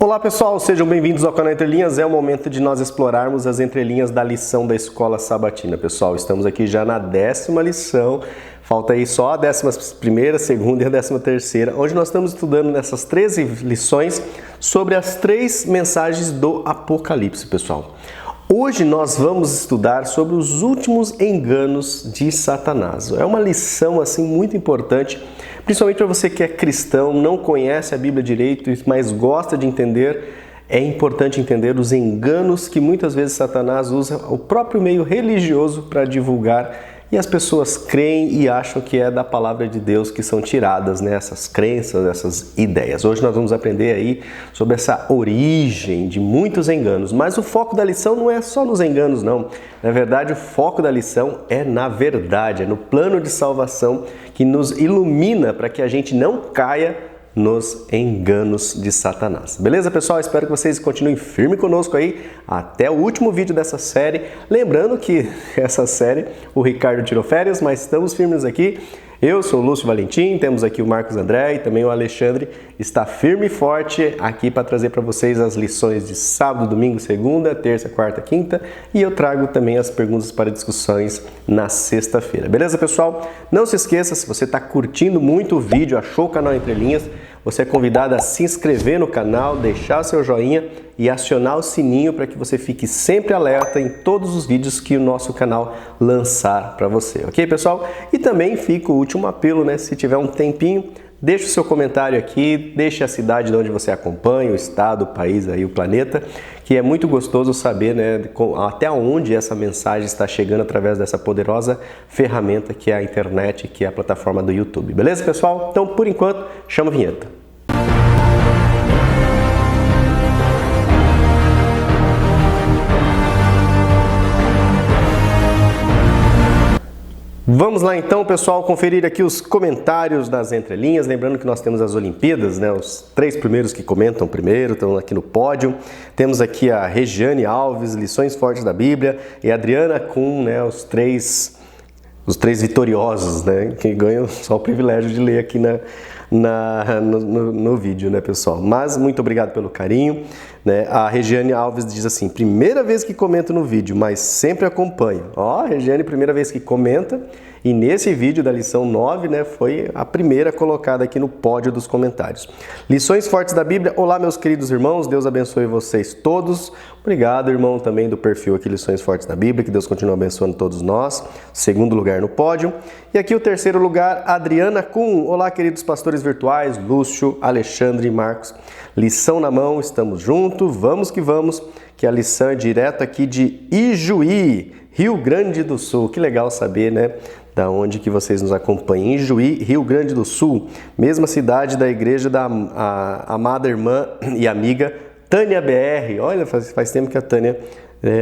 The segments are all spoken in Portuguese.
Olá pessoal, sejam bem-vindos ao canal Entre Linhas. É o momento de nós explorarmos as entrelinhas da lição da Escola Sabatina. Pessoal, estamos aqui já na 10ª lição, falta aí só a 11ª, 2ª e a 13ª, onde nós estamos estudando nessas 13 lições sobre as 3 mensagens do Apocalipse, pessoal. Hoje nós vamos estudar sobre os últimos enganos de Satanás. É uma lição assim muito importante, principalmente para você que é cristão, não conhece a Bíblia direito, mas gosta de entender. É importante entender os enganos que muitas vezes Satanás usa o próprio meio religioso para divulgar, e as pessoas creem e acham que é da palavra de Deus que são tiradas, né, essas crenças, essas ideias. Hoje nós vamos aprender aí sobre essa origem de muitos enganos, mas o foco da lição não é só nos enganos, não. Na verdade, o foco da lição é na verdade, é no plano de salvação que nos ilumina para que a gente não caia nos enganos de Satanás. Beleza, pessoal? Espero que vocês continuem firme conosco aí até o último vídeo dessa série. Lembrando que essa série o Ricardo tirou férias, mas estamos firmes aqui. Eu sou o Lúcio Valentim, temos aqui o Marcos André e também o Alexandre está firme e forte aqui para trazer para vocês as lições de sábado, domingo, segunda, terça, quarta, quinta, e eu trago também as perguntas para discussões na sexta-feira. Beleza, pessoal? Não se esqueça, se você está curtindo muito o vídeo, achou o canal Entre Linhas, você é convidado a se inscrever no canal, deixar seu joinha e acionar o sininho para que você fique sempre alerta em todos os vídeos que o nosso canal lançar para você, ok, pessoal? E também fica o último apelo, né? Se tiver um tempinho, deixe o seu comentário aqui, deixe a cidade de onde você acompanha, o estado, o país, aí, o planeta, que é muito gostoso saber, né, até onde essa mensagem está chegando através dessa poderosa ferramenta que é a internet, que é a plataforma do YouTube. Beleza, pessoal? Então, por enquanto, chama a vinheta. Vamos lá então, pessoal, conferir aqui os comentários das entrelinhas. Lembrando que nós temos as Olimpíadas, né? Os 3 primeiros que comentam primeiro estão aqui no pódio. Temos aqui a Regiane Alves, Lições Fortes da Bíblia, e a Adriana Kuhn, né? Os três vitoriosos, né? Que ganham só o privilégio de ler aqui no vídeo, né, pessoal? Mas muito obrigado pelo carinho, né? A Regiane Alves diz assim: primeira vez que comento no vídeo, mas sempre acompanho. Ó, Regiane, primeira vez que comenta, e nesse vídeo da lição 9, né, foi a primeira colocada aqui no pódio dos comentários. Lições Fortes da Bíblia. Olá, meus queridos irmãos, Deus abençoe vocês todos. Obrigado, irmão, também do perfil aqui Lições Fortes da Bíblia, que Deus continue abençoando todos nós. Segundo lugar no pódio. E aqui o terceiro lugar, Adriana Kuhn. Olá, queridos pastores virtuais, Lúcio, Alexandre e Marcos. Lição na mão, estamos juntos, vamos, que a lição é direto aqui de Ijuí, Rio Grande do Sul. Que legal saber, né, da onde que vocês nos acompanham. Ijuí, Rio Grande do Sul, mesma cidade da igreja da amada irmã e amiga Tânia BR. Olha, faz tempo que a Tânia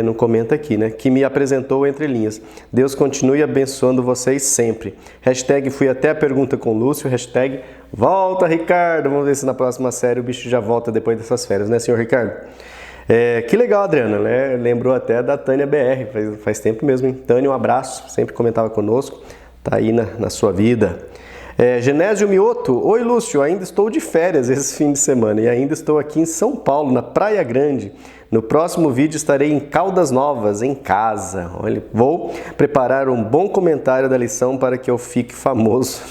não comenta aqui, né? Que me apresentou Entre Linhas. Deus continue abençoando vocês sempre. Hashtag fui até a pergunta com o Lúcio. Hashtag volta, Ricardo. Vamos ver se na próxima série o bicho já volta depois dessas férias, né, senhor Ricardo? Que legal, Adriana, né? Lembrou até da Tânia BR. Faz tempo mesmo, hein? Tânia, um abraço. Sempre comentava conosco. Tá aí na sua vida. Genésio Mioto. Oi, Lúcio. Ainda estou de férias esse fim de semana e ainda estou aqui em São Paulo, na Praia Grande. No próximo vídeo estarei em Caldas Novas, em casa. Olha, vou preparar um bom comentário da lição para que eu fique famoso.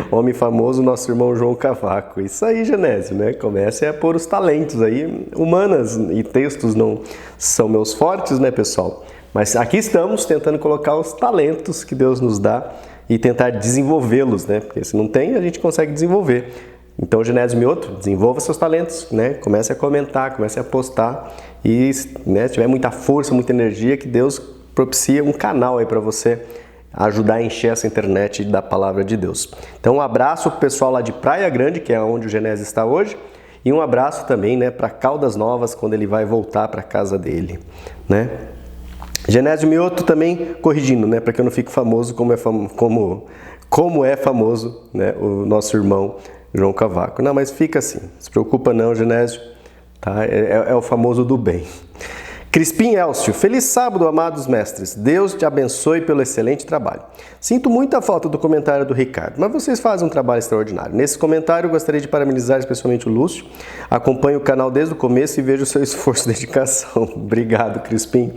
Homem famoso, nosso irmão João Cavaco. Isso aí, Genésio, né? Comece a pôr os talentos aí. Humanas e textos não são meus fortes, né, pessoal? Mas aqui estamos tentando colocar os talentos que Deus nos dá e tentar desenvolvê-los, né? Porque se não tem, a gente consegue desenvolver. Então, Genésio Mioto, desenvolva seus talentos, né? Comece a comentar, comece a postar e, né, se tiver muita força, muita energia, que Deus propicia um canal aí para você ajudar a encher essa internet da palavra de Deus. Então, um abraço pro pessoal lá de Praia Grande, que é onde o Genésio está hoje, e um abraço também, né, para Caldas Novas, quando ele vai voltar para casa dele, né? Genésio Mioto também corrigindo, né, para que eu não fique famoso como é famoso, né, o nosso irmão João Cavaco. Não, mas fica assim, se preocupa não, Genésio, tá? É o famoso do bem. Crispim Elcio, feliz sábado, amados mestres. Deus te abençoe pelo excelente trabalho. Sinto muita falta do comentário do Ricardo, mas vocês fazem um trabalho extraordinário. Nesse comentário, eu gostaria de parabenizar especialmente o Lúcio. Acompanho o canal desde o começo e vejo o seu esforço e dedicação. Obrigado, Crispim.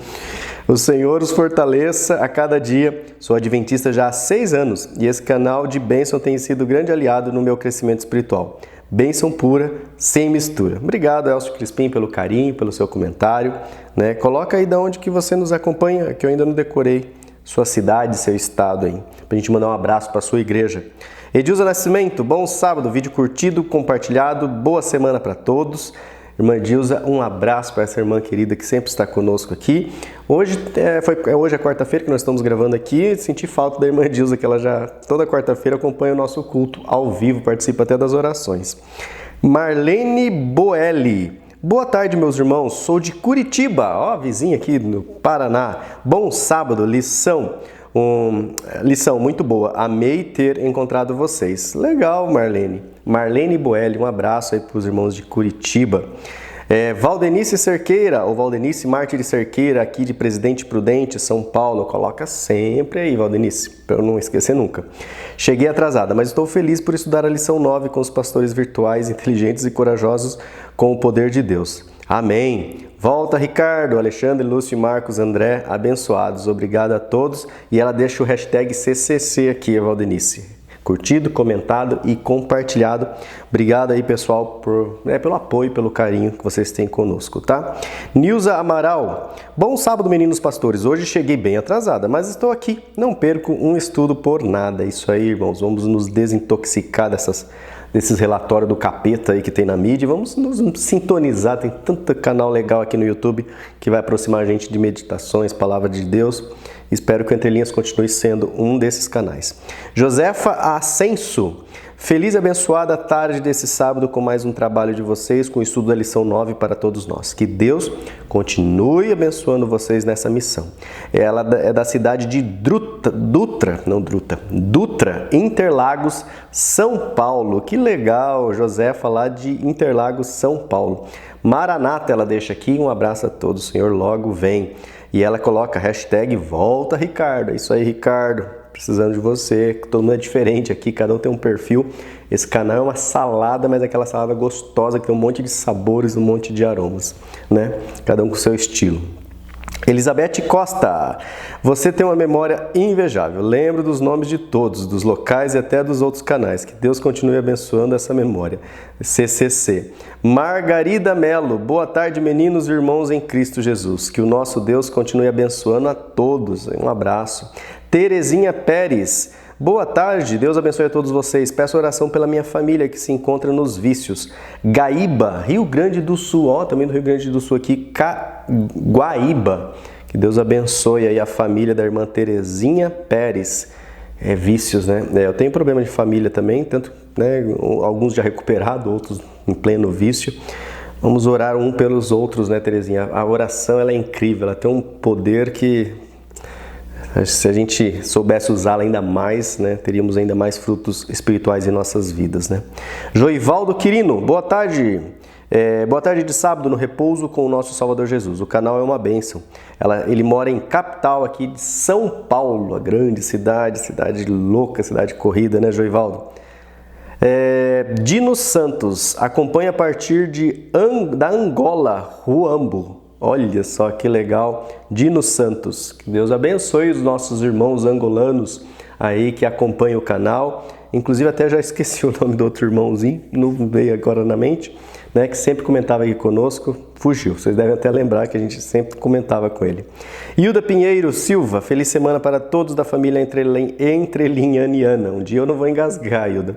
O Senhor os fortaleça a cada dia. Sou adventista já há 6 anos e esse canal de bênção tem sido grande aliado no meu crescimento espiritual. Bênção pura, sem mistura. Obrigado, Elcio Crispim, pelo carinho, pelo seu comentário. Coloca aí de onde que você nos acompanha, que eu ainda não decorei sua cidade, seu estado aí, pra gente mandar um abraço para sua igreja. Edilza Nascimento, bom sábado, vídeo curtido, compartilhado, boa semana para todos. Irmã Edilza, um abraço para essa irmã querida que sempre está conosco aqui. Hoje é quarta-feira que nós estamos gravando aqui. Senti falta da irmã Edilza, que ela já toda quarta-feira acompanha o nosso culto ao vivo, participa até das orações. Marlene Boelli. Boa tarde, meus irmãos. Sou de Curitiba, vizinha aqui no Paraná. Bom sábado, lição. Lição muito boa. Amei ter encontrado vocês. Legal, Marlene. Marlene Boelli, um abraço aí para os irmãos de Curitiba. Valdenice Cerqueira, ou Valdenice Marte de Cerqueira, aqui de Presidente Prudente, São Paulo. Coloca sempre aí, Valdenice, para eu não esquecer nunca. Cheguei atrasada, mas estou feliz por estudar a lição 9 com os pastores virtuais, inteligentes e corajosos com o poder de Deus. Amém. Volta, Ricardo, Alexandre, Lúcio, Marcos, André, abençoados. Obrigado a todos. E ela deixa o hashtag CCC aqui, Valdenice. Curtido, comentado e compartilhado. Obrigado aí, pessoal, pelo apoio, pelo carinho que vocês têm conosco, tá? Nilza Amaral. Bom sábado, meninos pastores. Hoje cheguei bem atrasada, mas estou aqui. Não perco um estudo por nada. Isso aí, irmãos. Vamos nos desintoxicar desses relatórios do capeta aí que tem na mídia. Vamos nos sintonizar. Tem tanto canal legal aqui no YouTube que vai aproximar a gente de meditações, palavra de Deus. Espero que o Entre Linhas continue sendo um desses canais. Josefa Ascenso, feliz e abençoada tarde desse sábado com mais um trabalho de vocês, com o estudo da lição 9 para todos nós. Que Deus continue abençoando vocês nessa missão. Ela é da cidade de Dutra, Interlagos, São Paulo. Que legal, Josefa, lá de Interlagos, São Paulo. Maranata, ela deixa aqui, um abraço a todos, o Senhor logo vem. E ela coloca hashtag volta, Ricardo. É isso aí, Ricardo. Precisando de você. Todo mundo é diferente aqui, cada um tem um perfil. Esse canal é uma salada, mas é aquela salada gostosa que tem um monte de sabores, um monte de aromas, né? Cada um com o seu estilo. Elizabeth Costa, você tem uma memória invejável. Lembro dos nomes de todos, dos locais e até dos outros canais. Que Deus continue abençoando essa memória. CCC. Margarida Melo, boa tarde, meninos e irmãos em Cristo Jesus. Que o nosso Deus continue abençoando a todos. Um abraço. Terezinha Pérez, boa tarde, Deus abençoe a todos vocês. Peço oração pela minha família que se encontra nos vícios. Gaíba, Rio Grande do Sul, também do Rio Grande do Sul aqui, Guaíba. Que Deus abençoe aí a família da irmã Terezinha Pérez. Vícios, né? Eu tenho problema de família também, tanto, né, alguns já recuperados, outros em pleno vício. Vamos orar um pelos outros, né, Terezinha? A oração, ela é incrível, ela tem um poder que, se a gente soubesse usá-la ainda mais, né, teríamos ainda mais frutos espirituais em nossas vidas, né? Joivaldo Quirino, boa tarde. Boa tarde de sábado no repouso com o nosso Salvador Jesus. O canal é uma bênção. Ele mora em capital aqui de São Paulo, a grande cidade louca, cidade corrida, né, Joivaldo? Dino Santos, acompanha a partir da Angola, Huambo. Olha só que legal, Dino Santos. Que Deus abençoe os nossos irmãos angolanos aí que acompanham o canal. Inclusive até já esqueci o nome do outro irmãozinho, não veio agora na mente, né, que sempre comentava aqui conosco, fugiu. Vocês devem até lembrar que a gente sempre comentava com ele. Hilda Pinheiro Silva, feliz semana para todos da família entrelinhaniana. Um dia eu não vou engasgar, Hilda.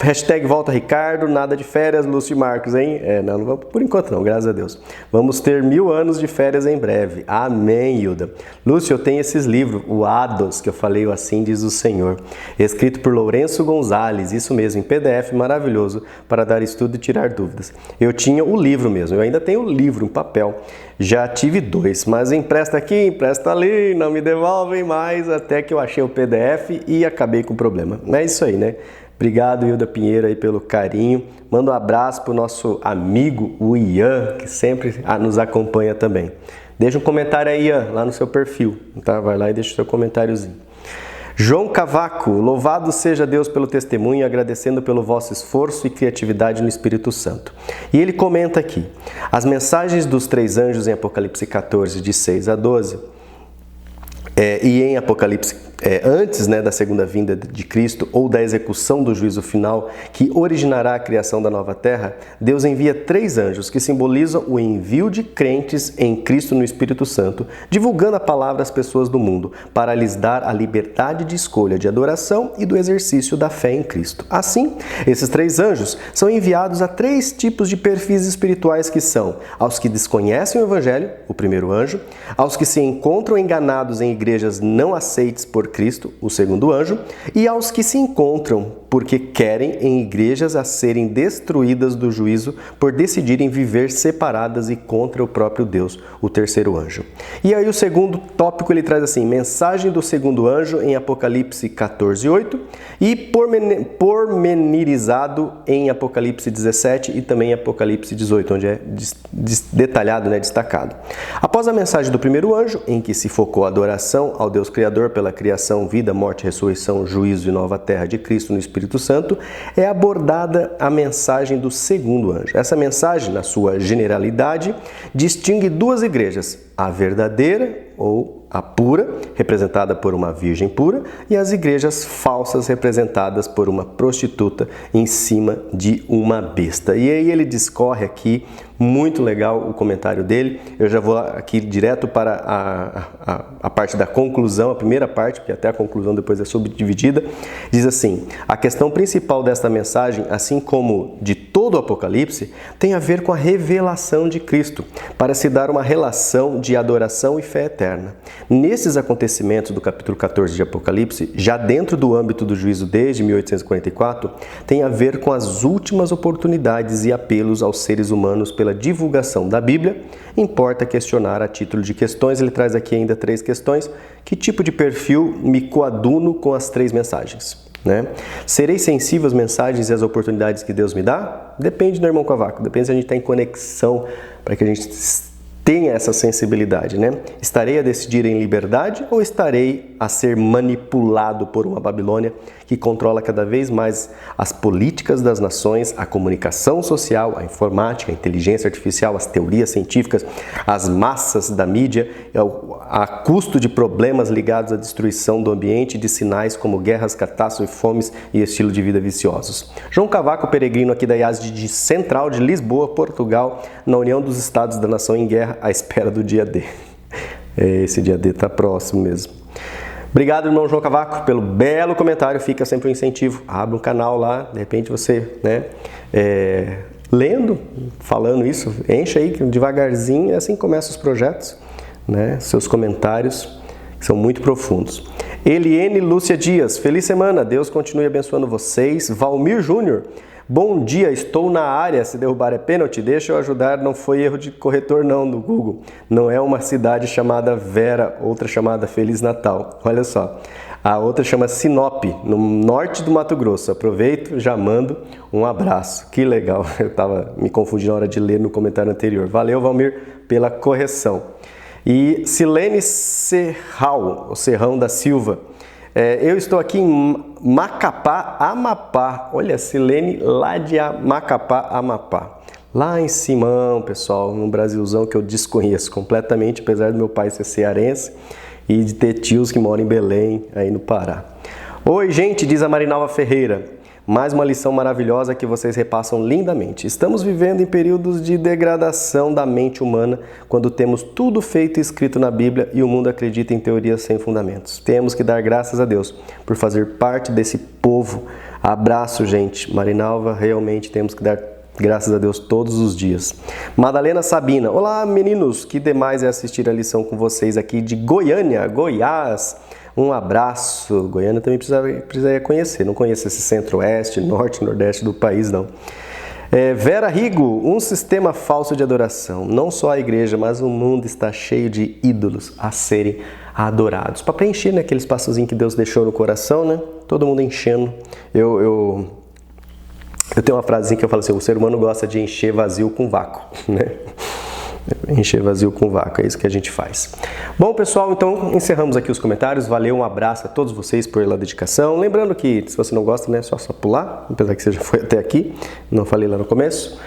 Hashtag volta Ricardo, nada de férias, Lúcio e Marcos, hein? Não vamos, por enquanto não, graças a Deus. Vamos ter 1000 anos de férias em breve. Amém, Hilda. Lúcio, eu tenho esses livros, o Ados, que eu falei, o Assim Diz o Senhor, escrito por Lourenço Gonzalez, isso mesmo, em PDF, maravilhoso, para dar estudo e tirar dúvidas. Eu tinha o livro mesmo, eu ainda tenho o livro em papel. Já tive 2, mas empresta aqui, empresta ali, não me devolvem mais, até que eu achei o PDF e acabei com o problema. É isso aí, né? Obrigado, Hilda Pinheiro, aí pelo carinho. Manda um abraço pro nosso amigo, o Ian, que sempre nos acompanha também. Deixa um comentário aí, Ian, lá no seu perfil, tá? Vai lá e deixa o seu comentáriozinho. João Cavaco, louvado seja Deus pelo testemunho, agradecendo pelo vosso esforço e criatividade no Espírito Santo. E ele comenta aqui, as mensagens dos 3 anjos em Apocalipse 14, de 6 a 12, e em Apocalipse antes da segunda vinda de Cristo ou da execução do juízo final que originará a criação da nova terra, Deus envia 3 anjos que simbolizam o envio de crentes em Cristo no Espírito Santo, divulgando a palavra às pessoas do mundo, para lhes dar a liberdade de escolha de adoração e do exercício da fé em Cristo. Assim, esses 3 anjos são enviados a 3 tipos de perfis espirituais que são aos que desconhecem o Evangelho, o primeiro anjo, aos que se encontram enganados em igrejas não aceites por Cristo, o segundo anjo, e aos que se encontram porque querem em igrejas a serem destruídas do juízo por decidirem viver separadas e contra o próprio Deus, o terceiro anjo. E aí o segundo tópico ele traz assim, mensagem do segundo anjo em Apocalipse 14:8 e pormenorizado em Apocalipse 17 e também em Apocalipse 18, onde é detalhado, destacado. Após a mensagem do primeiro anjo, em que se focou a adoração ao Deus Criador pela criação, vida, morte, ressurreição, juízo e nova terra de Cristo no Espírito Santo, é abordada a mensagem do segundo anjo. Essa mensagem, na sua generalidade, distingue 2 igrejas, a verdadeira ou a pura, representada por uma virgem pura, e as igrejas falsas, representadas por uma prostituta em cima de uma besta. E aí ele discorre aqui, muito legal o comentário dele. Eu já vou aqui direto para a parte da conclusão, a primeira parte, porque até a conclusão depois é subdividida. Diz assim, a questão principal desta mensagem, assim como de todo o Apocalipse, tem a ver com a revelação de Cristo, para se dar uma relação de adoração e fé eterna. Nesses acontecimentos do capítulo 14 de Apocalipse, já dentro do âmbito do juízo desde 1844, tem a ver com as últimas oportunidades e apelos aos seres humanos pela divulgação da Bíblia. Importa questionar a título de questões, ele traz aqui ainda 3 questões. Que tipo de perfil me coaduno com as 3 mensagens? Serei sensível às mensagens e às oportunidades que Deus me dá? Depende do irmão Cavaco, depende se a gente está em conexão para que a gente tenha essa sensibilidade, Estarei a decidir em liberdade ou estarei a ser manipulado por uma Babilônia que controla cada vez mais as políticas das nações, a comunicação social, a informática, a inteligência artificial, as teorias científicas, as massas da mídia, a custo de problemas ligados à destruição do ambiente e de sinais como guerras, catástrofes, fomes e estilo de vida viciosos. João Cavaco, peregrino aqui da IASD Central de Lisboa, Portugal, na União dos Estados da Nação em Guerra, à espera do dia D. Esse dia D está próximo mesmo. Obrigado, irmão João Cavaco, pelo belo comentário. Fica sempre um incentivo. Abre um canal lá, de repente você, lendo, falando isso, enche aí devagarzinho, é assim que começam os projetos, Seus comentários que são muito profundos. Eliene Lúcia Dias, feliz semana, Deus continue abençoando vocês. Valmir Júnior, bom dia, estou na área, se derrubar é pênalti, deixa eu ajudar, não foi erro de corretor não, do Google. Não é uma cidade chamada Vera, outra chamada Feliz Natal. Olha só, a outra chama Sinop, no norte do Mato Grosso. Aproveito, já mando um abraço. Que legal, eu estava me confundindo na hora de ler no comentário anterior. Valeu, Valmir, pela correção. E Silene Serrão da Silva, eu estou aqui em Macapá, Amapá. Olha, Silene, lá de Macapá, Amapá. Lá em Simão, pessoal, num Brasilzão que eu desconheço completamente, apesar do meu pai ser cearense e de ter tios que moram em Belém, aí no Pará. Oi, gente, diz a Marinalva Ferreira. Mais uma lição maravilhosa que vocês repassam lindamente. Estamos vivendo em períodos de degradação da mente humana, quando temos tudo feito e escrito na Bíblia e o mundo acredita em teorias sem fundamentos. Temos que dar graças a Deus por fazer parte desse povo. Abraço, gente. Marinalva, realmente temos que dar graças a Deus todos os dias. Madalena Sabina. Olá, meninos. Que demais é assistir a lição com vocês aqui de Goiânia, Goiás. Um abraço. Goiânia também precisaria conhecer. Não conheço esse centro-oeste, norte, nordeste do país, não. Vera Rigo, um sistema falso de adoração. Não só a igreja, mas o mundo está cheio de ídolos a serem adorados. Para preencher, né, aquele espaçozinho que Deus deixou no coração, né? Todo mundo enchendo. Eu tenho uma frasezinha que eu falo assim: o ser humano gosta de encher vazio com vácuo, né? Encher vazio com vácuo, é isso que a gente faz. Bom, pessoal, então encerramos aqui os comentários. Valeu, um abraço a todos vocês pela dedicação. Lembrando que, se você não gosta, né, só pular, apesar que você já foi até aqui, não falei lá no começo,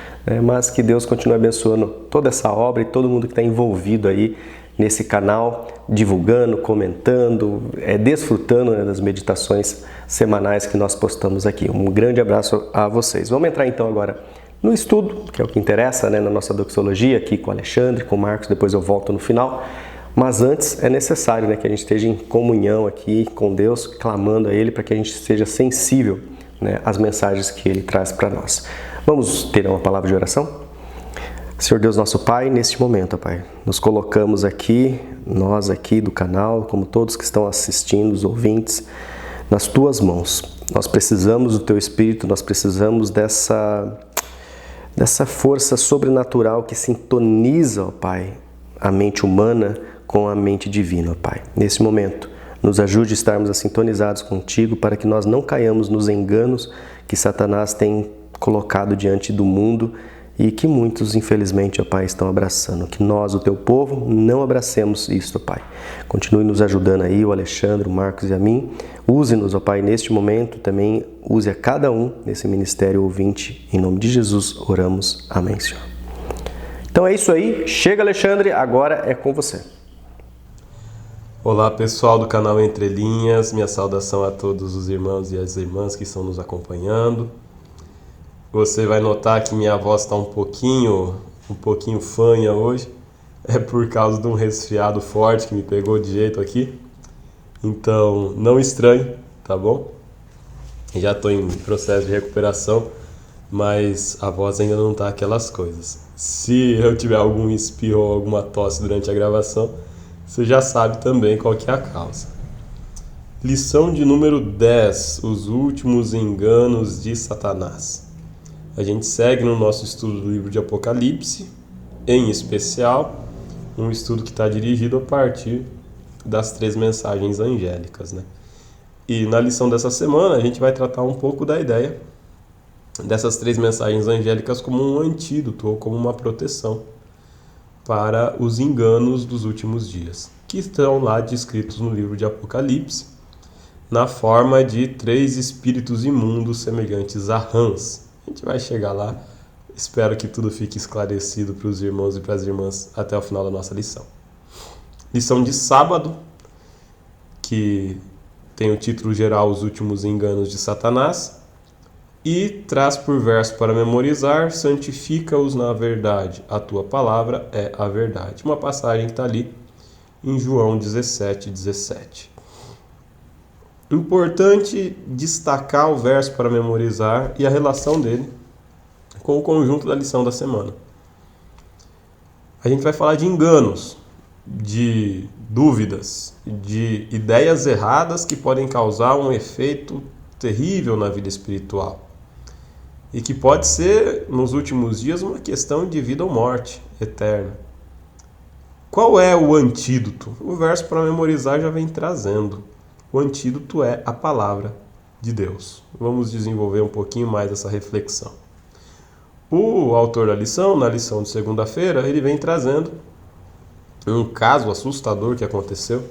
mas que Deus continue abençoando toda essa obra e todo mundo que está envolvido aí nesse canal, divulgando, comentando, desfrutando, né, das meditações semanais que nós postamos aqui. Um grande abraço a vocês. Vamos entrar então agora no estudo, que é o que interessa, né, na nossa doxologia, aqui com o Alexandre, com o Marcos, depois eu volto no final. Mas antes é necessário, né, que a gente esteja em comunhão aqui com Deus, clamando a Ele para que a gente seja sensível, né, às mensagens que Ele traz para nós. Vamos ter uma palavra de oração? Senhor Deus, nosso Pai, neste momento, Pai, nos colocamos aqui, nós aqui do canal, como todos que estão assistindo, os ouvintes, nas Tuas mãos. Nós precisamos do Teu Espírito, nós precisamos dessa força sobrenatural que sintoniza, ó Pai, a mente humana com a mente divina, ó Pai. Nesse momento, nos ajude a estarmos sintonizados contigo para que nós não caiamos nos enganos que Satanás tem colocado diante do mundo e que muitos, infelizmente, ó Pai, estão abraçando. Que nós, o Teu povo, não abracemos isso, ó Pai. Continue nos ajudando aí, o Alexandre, o Marcos e a mim. Use-nos, ó Pai, neste momento, também use a cada um nesse ministério ouvinte. Em nome de Jesus, oramos. Amém, Senhor. Então é isso aí. Chega, Alexandre, agora é com você. Olá, pessoal do canal Entre Linhas. Minha saudação a todos os irmãos e as irmãs que estão nos acompanhando. Você vai notar que minha voz está um pouquinho fanha hoje. É por causa de um resfriado forte que me pegou de jeito aqui. Então, não estranhe, tá bom? Já estou em processo de recuperação, mas a voz ainda não está aquelas coisas. Se eu tiver algum espirro ou alguma tosse durante a gravação, você já sabe também qual que é a causa. Lição de número 10, os últimos enganos de Satanás. A gente segue no nosso estudo do livro de Apocalipse, em especial, um estudo que está dirigido a partir das 3 mensagens angélicas, né? E na lição dessa semana a gente vai tratar um pouco da ideia dessas 3 mensagens angélicas como um antídoto ou como uma proteção para os enganos dos últimos dias, que estão lá descritos no livro de Apocalipse, na forma de 3 espíritos imundos semelhantes a rãs. A gente vai chegar lá, espero que tudo fique esclarecido para os irmãos e para as irmãs até o final da nossa lição. Lição de sábado, que tem o título geral Os Últimos Enganos de Satanás, e traz por verso para memorizar: santifica-os na verdade, a tua palavra é a verdade. Uma passagem que está ali em João 17:17. Importante destacar o verso para memorizar e a relação dele com o conjunto da lição da semana. A gente vai falar de enganos, de dúvidas, de ideias erradas que podem causar um efeito terrível na vida espiritual e que pode ser, nos últimos dias, uma questão de vida ou morte eterna. Qual é o antídoto? O verso para memorizar já vem trazendo. O antídoto é a palavra de Deus. Vamos desenvolver um pouquinho mais essa reflexão. O autor da lição, na lição de segunda-feira, ele vem trazendo um caso assustador que aconteceu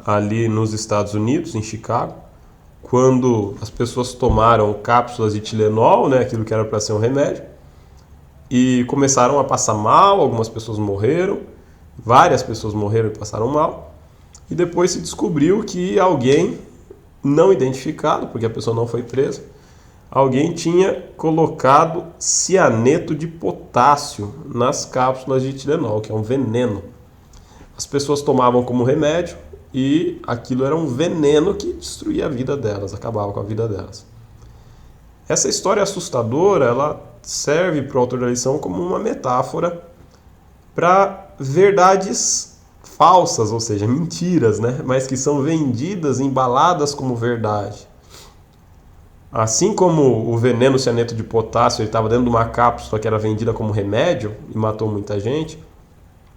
ali nos Estados Unidos, em Chicago, quando as pessoas tomaram cápsulas de Tilenol, né, aquilo que era para ser um remédio, e começaram a passar mal. Algumas pessoas morreram, várias pessoas morreram e passaram mal, e depois se descobriu que alguém não identificado, porque a pessoa não foi presa, alguém tinha colocado cianeto de potássio nas cápsulas de Tilenol, que é um veneno. As pessoas tomavam como remédio e aquilo era um veneno que destruía a vida delas, acabava com a vida delas. Essa história assustadora, ela serve para o autor da lição como uma metáfora para verdades falsas, ou seja, mentiras, né? Mas que são vendidas, embaladas como verdade. Assim como o veneno cianeto de potássio estava dentro de uma cápsula que era vendida como remédio e matou muita gente,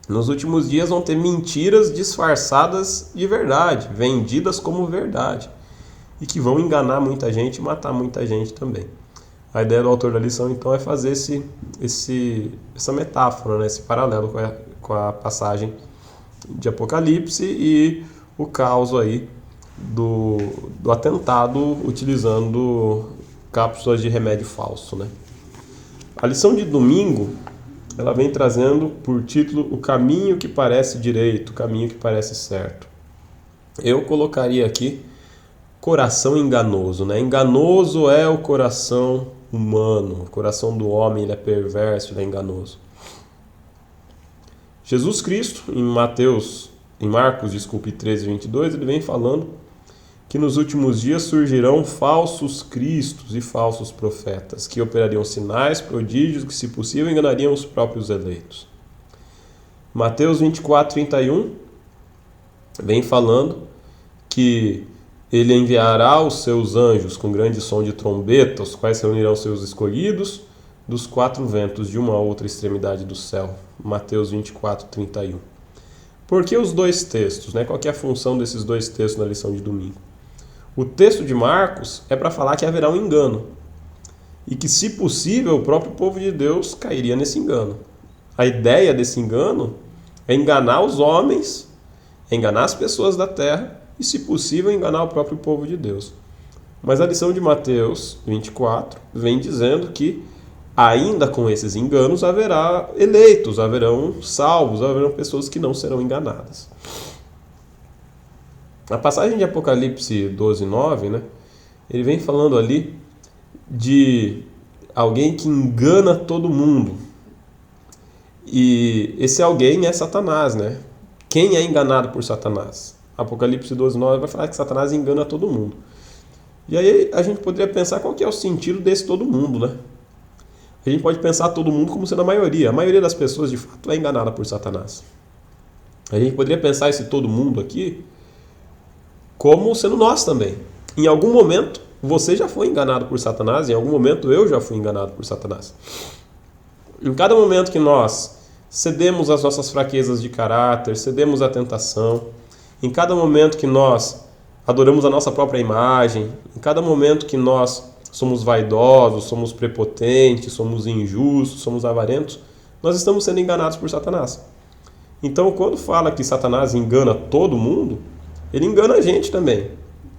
nos últimos dias vão ter mentiras disfarçadas de verdade, vendidas como verdade, e que vão enganar muita gente e matar muita gente também. A ideia do autor da lição, então, é fazer essa metáfora, né? Esse paralelo com a passagem de Apocalipse e o caos aí do atentado utilizando cápsulas de remédio falso, né? A lição de domingo, ela vem trazendo por título o caminho que parece direito, o caminho que parece certo. Eu colocaria aqui coração enganoso, né? Enganoso é o coração humano, o coração do homem, ele é perverso, ele é enganoso. Jesus Cristo, em Marcos 13:22, ele vem falando que nos últimos dias surgirão falsos cristos e falsos profetas, que operariam sinais, prodígios, que se possível enganariam os próprios eleitos. Mateus 24:31 vem falando que ele enviará os seus anjos com grande som de trombeta, os quais reunirão seus escolhidos dos quatro ventos de uma a outra extremidade do céu. Mateus 24:31. Por que os dois textos, né? Qual que é a função desses dois textos na lição de domingo? O texto de Marcos é para falar que haverá um engano e que, se possível, o próprio povo de Deus cairia nesse engano. A ideia desse engano é enganar os homens, enganar as pessoas da terra e, se possível, enganar o próprio povo de Deus. Mas a lição de Mateus 24 vem dizendo que, ainda com esses enganos, haverá eleitos, haverão salvos, haverão pessoas que não serão enganadas. A passagem de Apocalipse 12:9, né, ele vem falando ali de alguém que engana todo mundo. E esse alguém é Satanás, né? Quem é enganado por Satanás? Apocalipse 12:9 vai falar que Satanás engana todo mundo. E aí a gente poderia pensar qual que é o sentido desse todo mundo, né? A gente pode pensar todo mundo como sendo a maioria. A maioria das pessoas, de fato, é enganada por Satanás. A gente poderia pensar esse todo mundo aqui como sendo nós também. Em algum momento, você já foi enganado por Satanás, em algum momento eu já fui enganado por Satanás. Em cada momento que nós cedemos às nossas fraquezas de caráter, cedemos à tentação, em cada momento que nós adoramos a nossa própria imagem, em cada momento que nós somos vaidosos, somos prepotentes, somos injustos, somos avarentos, nós estamos sendo enganados por Satanás. Então, quando fala que Satanás engana todo mundo, ele engana a gente também.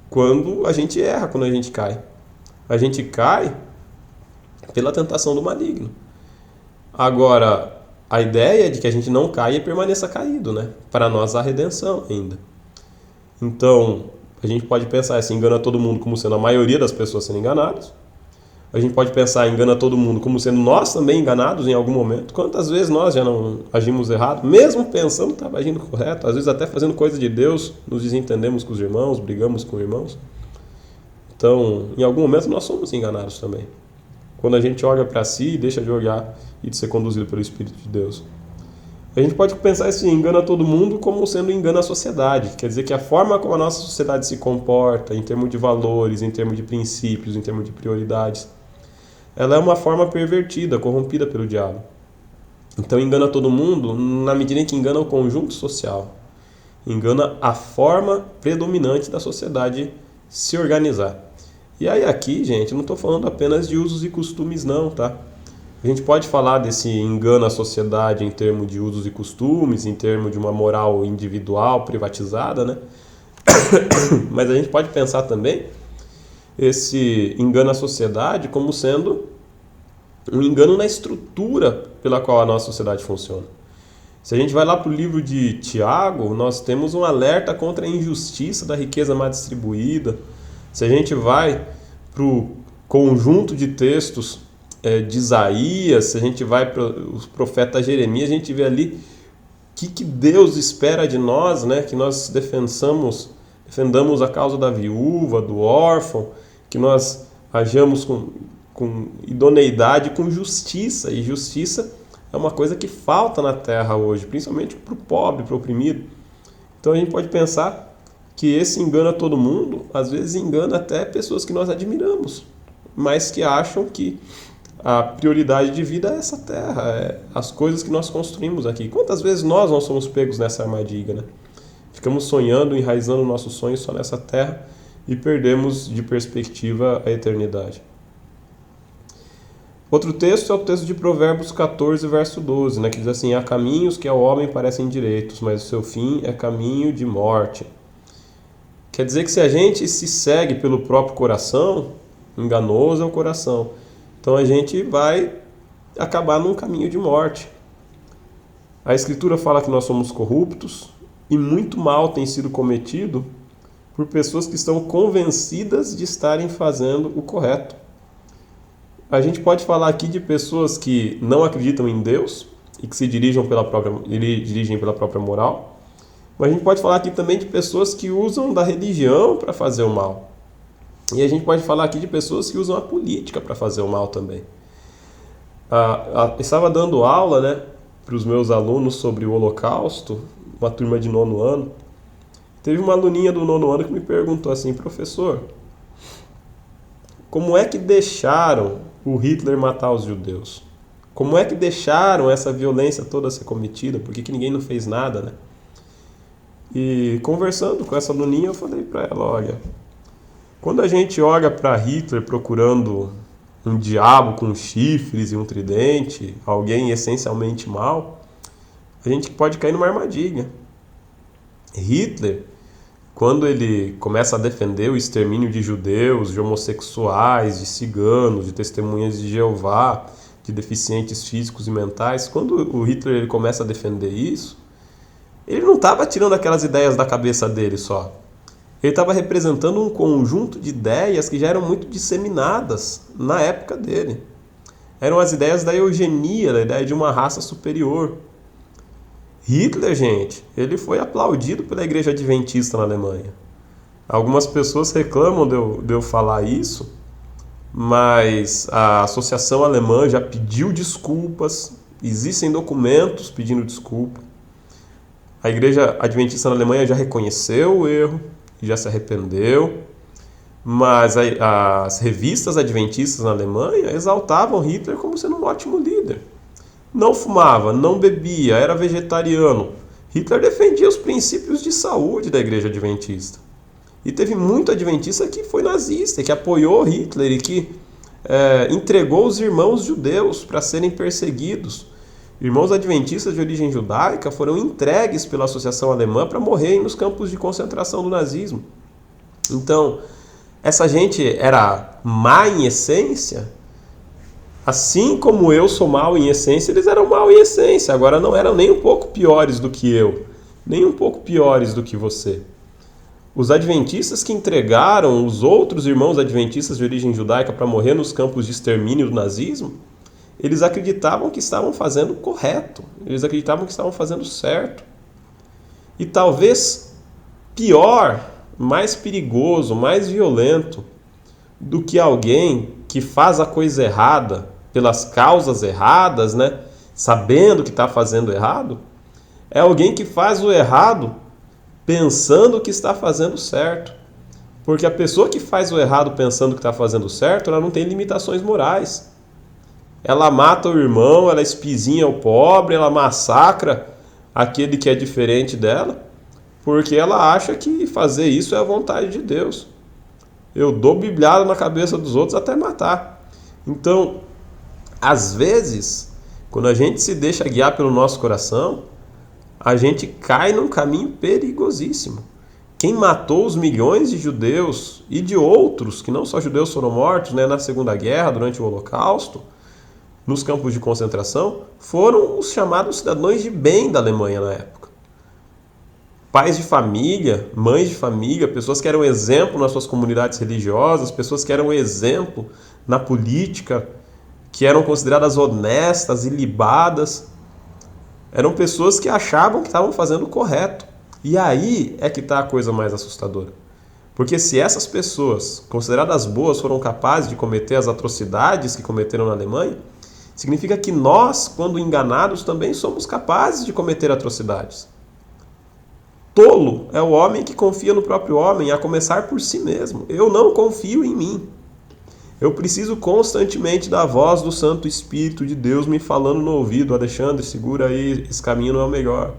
Quando a gente erra, quando a gente cai. A gente cai pela tentação do maligno. Agora, a ideia é de que a gente não caia e permaneça caído, né? Para nós há redenção ainda. Então, a gente pode pensar assim, engana todo mundo como sendo a maioria das pessoas sendo enganadas. A gente pode pensar engana todo mundo como sendo nós também enganados em algum momento. Quantas vezes nós já não agimos errado, mesmo pensando que estava agindo correto, às vezes até fazendo coisa de Deus, nos desentendemos com os irmãos, brigamos com os irmãos. Então, em algum momento nós somos enganados também. Quando a gente olha para si e deixa de olhar e de ser conduzido pelo Espírito de Deus. A gente pode pensar esse engano a todo mundo como sendo engano à sociedade. Quer dizer que a forma como a nossa sociedade se comporta, em termos de valores, em termos de princípios, em termos de prioridades, ela é uma forma pervertida, corrompida pelo diabo. Então engana todo mundo na medida em que engana o conjunto social. Engana a forma predominante da sociedade se organizar. E aí aqui, gente, eu não estou falando apenas de usos e costumes não, tá? A gente pode falar desse engano à sociedade em termos de usos e costumes, em termos de uma moral individual, privatizada, né? Mas a gente pode pensar também esse engano à sociedade como sendo um engano na estrutura pela qual a nossa sociedade funciona. Se a gente vai lá para o livro de Tiago, nós temos um alerta contra a injustiça da riqueza mal distribuída. Se a gente vai para o conjunto de textos de Isaías, se a gente vai para os profetas Jeremias, a gente vê ali o que Deus espera de nós, né? Que nós defendamos a causa da viúva, do órfão, que nós hajamos com idoneidade, com justiça. E justiça é uma coisa que falta na terra hoje, principalmente para o pobre, para o oprimido. Então a gente pode pensar que esse engana todo mundo, às vezes engana até pessoas que nós admiramos. mas que acham que a prioridade de vida é essa terra, é as coisas que nós construímos aqui. Quantas vezes nós não somos pegos nessa armadilha, né? Ficamos sonhando, enraizando nossos sonhos só nessa terra e perdemos de perspectiva a eternidade. Outro texto é o texto de Provérbios 14, verso 12, né, que diz assim: há caminhos que ao homem parecem direitos, mas o seu fim é caminho de morte. Quer dizer que se a gente se segue pelo próprio coração, enganoso é o coração, então a gente vai acabar num caminho de morte. A Escritura fala que nós somos corruptos e muito mal tem sido cometido por pessoas que estão convencidas de estarem fazendo o correto. A gente pode falar aqui de pessoas que não acreditam em Deus e que se dirigem pela própria moral, mas a gente pode falar aqui também de pessoas que usam da religião para fazer o mal. E a gente pode falar aqui de pessoas que usam a política para fazer o mal também. Eu estava dando aula, né, para os meus alunos sobre o Holocausto, uma turma de 9º ano. Teve uma aluninha do 9º ano que me perguntou assim: professor, como é que deixaram o Hitler matar os judeus? Como é que deixaram essa violência toda ser cometida? Por que ninguém não fez nada, né? E conversando com essa aluninha, eu falei para ela: olha, quando a gente olha para Hitler procurando um diabo com chifres e um tridente, alguém essencialmente mau, a gente pode cair numa armadilha. Hitler, quando ele começa a defender o extermínio de judeus, de homossexuais, de ciganos, de testemunhas de Jeová, de deficientes físicos e mentais, quando o Hitler ele começa a defender isso, ele não estava tirando aquelas ideias da cabeça dele só. Ele estava representando um conjunto de ideias que já eram muito disseminadas na época dele. Eram as ideias da eugenia, da ideia de uma raça superior. Hitler, gente, ele foi aplaudido pela Igreja Adventista na Alemanha. Algumas pessoas reclamam de eu falar isso, mas a Associação Alemã já pediu desculpas, existem documentos pedindo desculpa. A Igreja Adventista na Alemanha já reconheceu o erro, já se arrependeu, mas as revistas adventistas na Alemanha exaltavam Hitler como sendo um ótimo líder. Não fumava, não bebia, era vegetariano. Hitler defendia os princípios de saúde da Igreja Adventista. E teve muito adventista que foi nazista, que apoiou Hitler e que entregou os irmãos judeus para serem perseguidos. Irmãos adventistas de origem judaica foram entregues pela Associação Alemã para morrerem nos campos de concentração do nazismo. Então, essa gente era má em essência. Assim como eu sou mau em essência, eles eram mau em essência. Agora não eram nem um pouco piores do que eu, nem um pouco piores do que você. Os adventistas que entregaram os outros irmãos adventistas de origem judaica para morrer nos campos de extermínio do nazismo, eles acreditavam que estavam fazendo o correto, eles acreditavam que estavam fazendo certo. E talvez pior, mais perigoso, mais violento do que alguém que faz a coisa errada pelas causas erradas, né, sabendo que está fazendo errado, é alguém que faz o errado pensando que está fazendo certo. Porque a pessoa que faz o errado pensando que está fazendo certo, ela não tem limitações morais. Ela mata o irmão, ela espizinha o pobre, ela massacra aquele que é diferente dela, porque ela acha que fazer isso é a vontade de Deus. Eu dou bibliada na cabeça dos outros até matar. Então, às vezes, quando a gente se deixa guiar pelo nosso coração, a gente cai num caminho perigosíssimo. Quem matou os milhões de judeus e de outros, que não só judeus foram mortos, né, na Segunda Guerra, durante o Holocausto, nos campos de concentração, foram os chamados cidadãos de bem da Alemanha na época. Pais de família, mães de família, pessoas que eram exemplo nas suas comunidades religiosas, pessoas que eram exemplo na política, que eram consideradas honestas, ilibadas. Eram pessoas que achavam que estavam fazendo o correto. E aí é que está a coisa mais assustadora. Porque se essas pessoas, consideradas boas, foram capazes de cometer as atrocidades que cometeram na Alemanha, significa que nós, quando enganados, também somos capazes de cometer atrocidades. Tolo é o homem que confia no próprio homem, a começar por si mesmo. Eu não confio em mim. Eu preciso constantemente da voz do Santo Espírito de Deus me falando no ouvido: Alexandre, segura aí, esse caminho não é o melhor.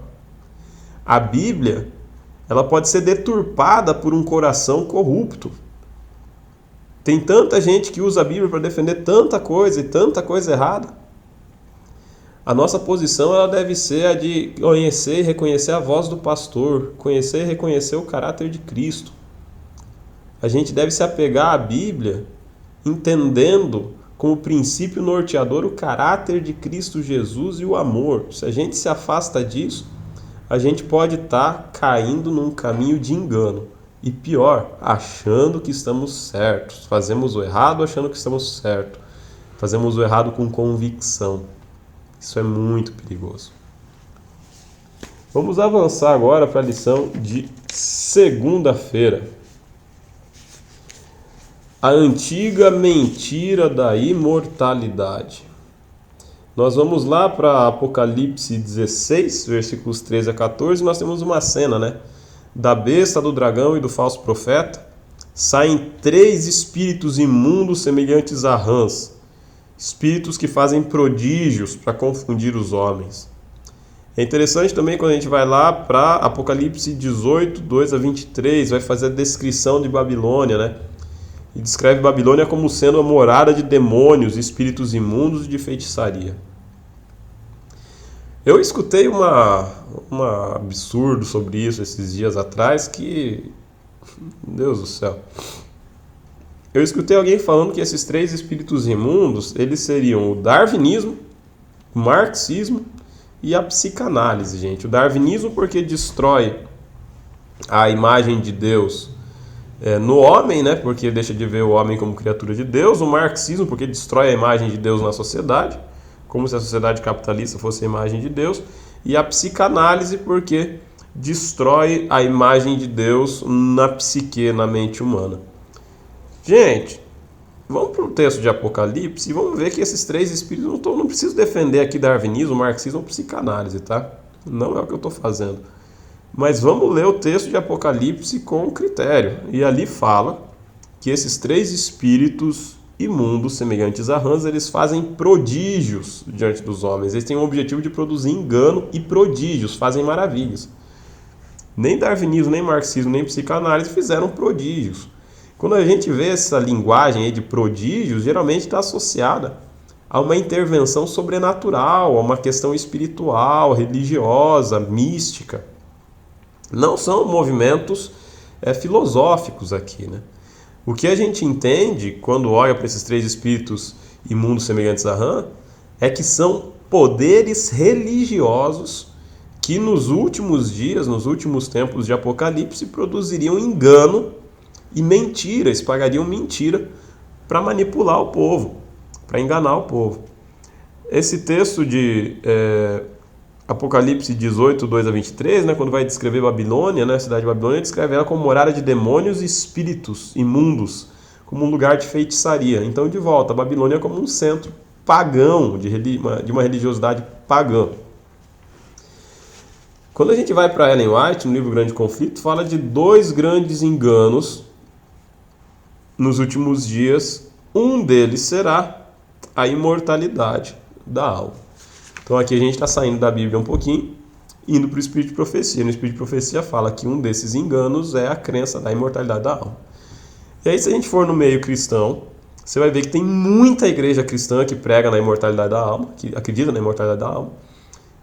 A Bíblia, ela pode ser deturpada por um coração corrupto. Tem tanta gente que usa a Bíblia para defender tanta coisa e tanta coisa errada. A nossa posição ela deve ser a de conhecer e reconhecer a voz do pastor, conhecer e reconhecer o caráter de Cristo. A gente deve se apegar à Bíblia entendendo como princípio norteador o caráter de Cristo Jesus e o amor. Se a gente se afasta disso, a gente pode estar caindo num caminho de engano. E pior, achando que estamos certos. Fazemos o errado achando que estamos certos. Fazemos o errado com convicção. Isso é muito perigoso. Vamos avançar agora para a lição de segunda-feira. A antiga mentira da imortalidade. Nós vamos lá para Apocalipse 16, versículos 13 a 14. Nós temos uma cena, né? Da besta, do dragão e do falso profeta saem 3 espíritos imundos semelhantes a rãs. Espíritos que fazem prodígios para confundir os homens. É interessante também quando a gente vai lá para Apocalipse 18, 2 a 23, vai fazer a descrição de Babilônia, né? E descreve Babilônia como sendo a morada de demônios, espíritos imundos e de feitiçaria. Eu escutei um absurdo sobre isso esses dias atrás que... Deus do céu. Eu escutei alguém falando que esses 3 espíritos imundos, eles seriam o darwinismo, o marxismo e a psicanálise, gente. O darwinismo porque destrói a imagem de Deus no homem, né? Porque deixa de ver o homem como criatura de Deus. O marxismo porque destrói a imagem de Deus na sociedade, como se a sociedade capitalista fosse a imagem de Deus. E a psicanálise porque destrói a imagem de Deus na psique, na mente humana. Gente, vamos para o texto de Apocalipse e vamos ver que esses 3 espíritos, não preciso defender aqui darwinismo, marxismo ou psicanálise, tá? Não é o que eu estou fazendo. Mas vamos ler o texto de Apocalipse com critério. E ali fala que esses 3 espíritos imundos, semelhantes a rãs, eles fazem prodígios diante dos homens. Eles têm o objetivo de produzir engano e prodígios, fazem maravilhas. Nem darwinismo, nem marxismo, nem psicanálise fizeram prodígios. Quando a gente vê essa linguagem aí de prodígios, geralmente está associada a uma intervenção sobrenatural, a uma questão espiritual, religiosa, mística. Não são movimentos filosóficos aqui, né? O que a gente entende quando olha para esses 3 espíritos imundos semelhantes a rã é que são poderes religiosos que nos últimos dias, nos últimos tempos de Apocalipse, produziriam engano e mentira, espalhariam mentira para manipular o povo, para enganar o povo. Esse texto de Apocalipse 18, 2 a 23, né, quando vai descrever Babilônia, né, a cidade de Babilônia, descreve ela como morada de demônios e espíritos imundos, como um lugar de feitiçaria. Então, de volta, a Babilônia como um centro pagão, de uma religiosidade pagã. Quando a gente vai para Ellen White, no livro Grande Conflito, fala de 2 grandes enganos nos últimos dias. Um deles será a imortalidade da alma. Então aqui a gente está saindo da Bíblia um pouquinho, indo para o Espírito de Profecia. No Espírito de Profecia fala que um desses enganos é a crença da imortalidade da alma. E aí se a gente for no meio cristão, você vai ver que tem muita igreja cristã que prega na imortalidade da alma, que acredita na imortalidade da alma.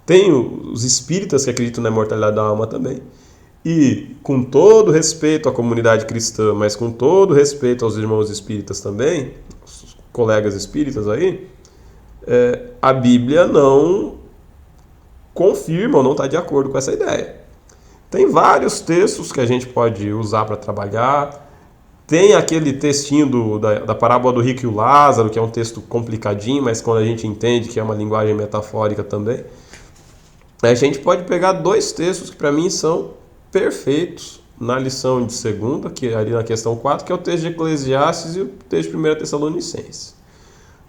Tem os espíritas que acreditam na imortalidade da alma também. E com todo respeito à comunidade cristã, mas com todo respeito aos irmãos espíritas também, os colegas espíritas aí, a Bíblia não confirma ou não está de acordo com essa ideia. Tem vários textos que a gente pode usar para trabalhar. Tem aquele textinho da parábola do rico e o Lázaro, que é um texto complicadinho, mas quando a gente entende que é uma linguagem metafórica também. A gente pode pegar 2 textos que para mim são perfeitos na lição de segunda, que é ali na questão 4, que é o texto de Eclesiastes e o texto de 1 Tessalonicenses.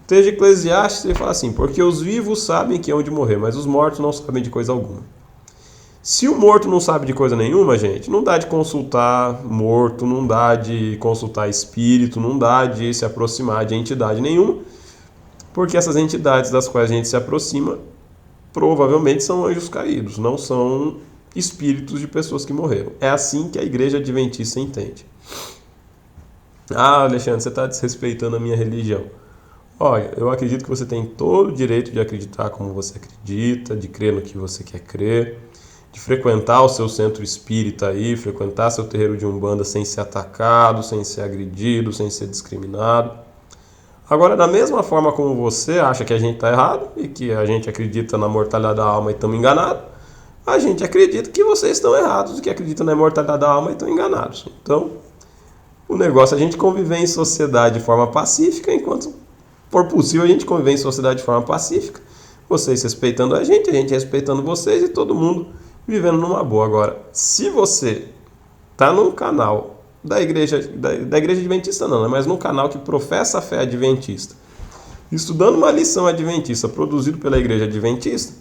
O texto de Eclesiastes ele fala assim: porque os vivos sabem que hão de morrer, mas os mortos não sabem de coisa alguma. Se o morto não sabe de coisa nenhuma, gente, não dá de consultar morto, não dá de consultar espírito, não dá de se aproximar de entidade nenhuma, porque essas entidades das quais a gente se aproxima provavelmente são anjos caídos, não são espíritos de pessoas que morreram. É assim que a Igreja Adventista entende. Ah, Alexandre, você está desrespeitando a minha religião. Olha, eu acredito que você tem todo o direito de acreditar como você acredita, de crer no que você quer crer, de frequentar o seu centro espírita aí, frequentar seu terreiro de Umbanda sem ser atacado, sem ser agredido, sem ser discriminado. Agora, da mesma forma como você acha que a gente está errado e que a gente acredita na mortalidade da alma e estamos enganados, a gente acredita que vocês estão errados e que acreditam na imortalidade da alma e estão enganados. Então, o negócio é a gente conviver em sociedade de forma pacífica, enquanto for possível a gente conviver em sociedade de forma pacífica, vocês respeitando a gente respeitando vocês e todo mundo vivendo numa boa. Agora, se você está num canal da igreja adventista não, né? Mas num canal que professa a fé adventista, estudando uma lição adventista produzido pela igreja adventista,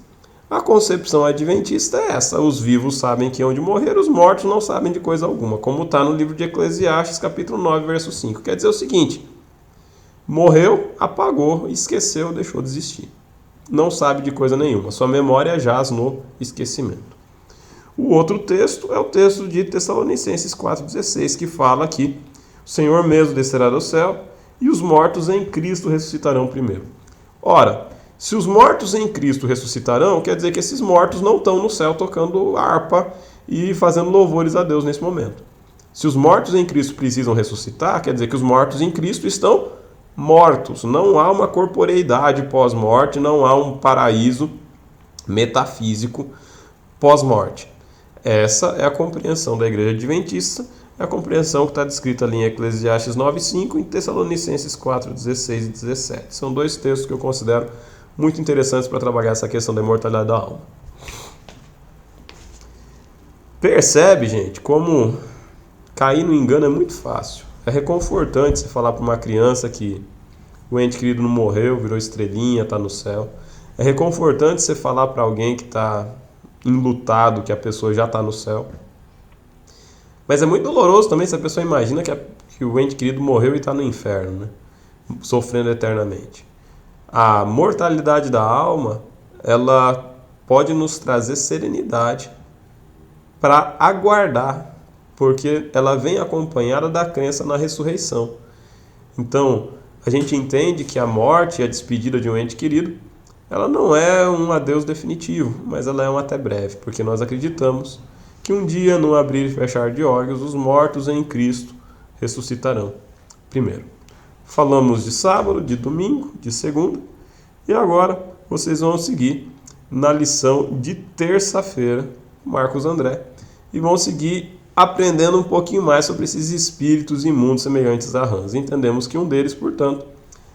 a concepção adventista é essa: os vivos sabem que hão de morrer, os mortos não sabem de coisa alguma, como está no livro de Eclesiastes, capítulo 9, verso 5. Quer dizer o seguinte: morreu, apagou, esqueceu, deixou de existir. Não sabe de coisa nenhuma, sua memória jaz no esquecimento. O outro texto é o texto de Tessalonicenses 4,16, que fala que o Senhor mesmo descerá do céu e os mortos em Cristo ressuscitarão primeiro. Ora, se os mortos em Cristo ressuscitarão, quer dizer que esses mortos não estão no céu tocando harpa e fazendo louvores a Deus nesse momento. Se os mortos em Cristo precisam ressuscitar, quer dizer que os mortos em Cristo estão mortos. Não há uma corporeidade pós-morte, não há um paraíso metafísico pós-morte. Essa é a compreensão da Igreja Adventista, é a compreensão que está descrita ali em Eclesiastes 9,5 e em Tessalonicenses 4,16 e 17. São dois textos que eu considero muito interessantes para trabalhar essa questão da imortalidade da alma. Percebe, gente, como cair no engano é muito fácil. É reconfortante você falar para uma criança que o ente querido não morreu, virou estrelinha, está no céu. É reconfortante você falar para alguém que está enlutado, que a pessoa já está no céu. Mas é muito doloroso também se a pessoa imagina que o ente querido morreu e está no inferno, né? Sofrendo eternamente. A mortalidade da alma, ela pode nos trazer serenidade para aguardar, porque ela vem acompanhada da crença na ressurreição. Então, a gente entende que a morte e a despedida de um ente querido, ela não é um adeus definitivo, mas ela é um até breve, porque nós acreditamos que um dia, no abrir e fechar de olhos, os mortos em Cristo ressuscitarão. Primeiro, falamos de sábado, de domingo, de segunda, e agora vocês vão seguir na lição de terça-feira, Marcos André, e vão seguir aprendendo um pouquinho mais sobre esses espíritos imundos semelhantes a rãs. Entendemos que um deles, portanto,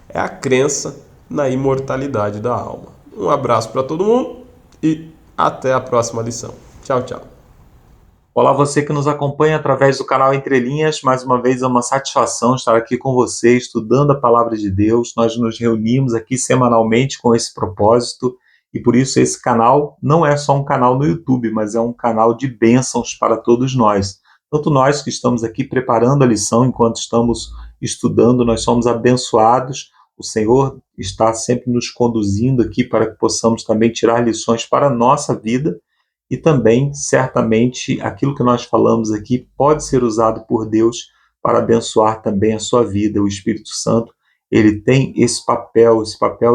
é a crença na imortalidade da alma. Um abraço para todo mundo e até a próxima lição. Tchau, tchau. Olá, você que nos acompanha através do canal Entre Linhas. Mais uma vez é uma satisfação estar aqui com você, estudando a Palavra de Deus. Nós nos reunimos aqui semanalmente com esse propósito e por isso esse canal não é só um canal no YouTube, mas é um canal de bênçãos para todos nós. Tanto nós que estamos aqui preparando a lição enquanto estamos estudando, nós somos abençoados. O Senhor está sempre nos conduzindo aqui para que possamos também tirar lições para a nossa vida e também, certamente, aquilo que nós falamos aqui pode ser usado por Deus para abençoar também a sua vida. O Espírito Santo, ele tem esse papel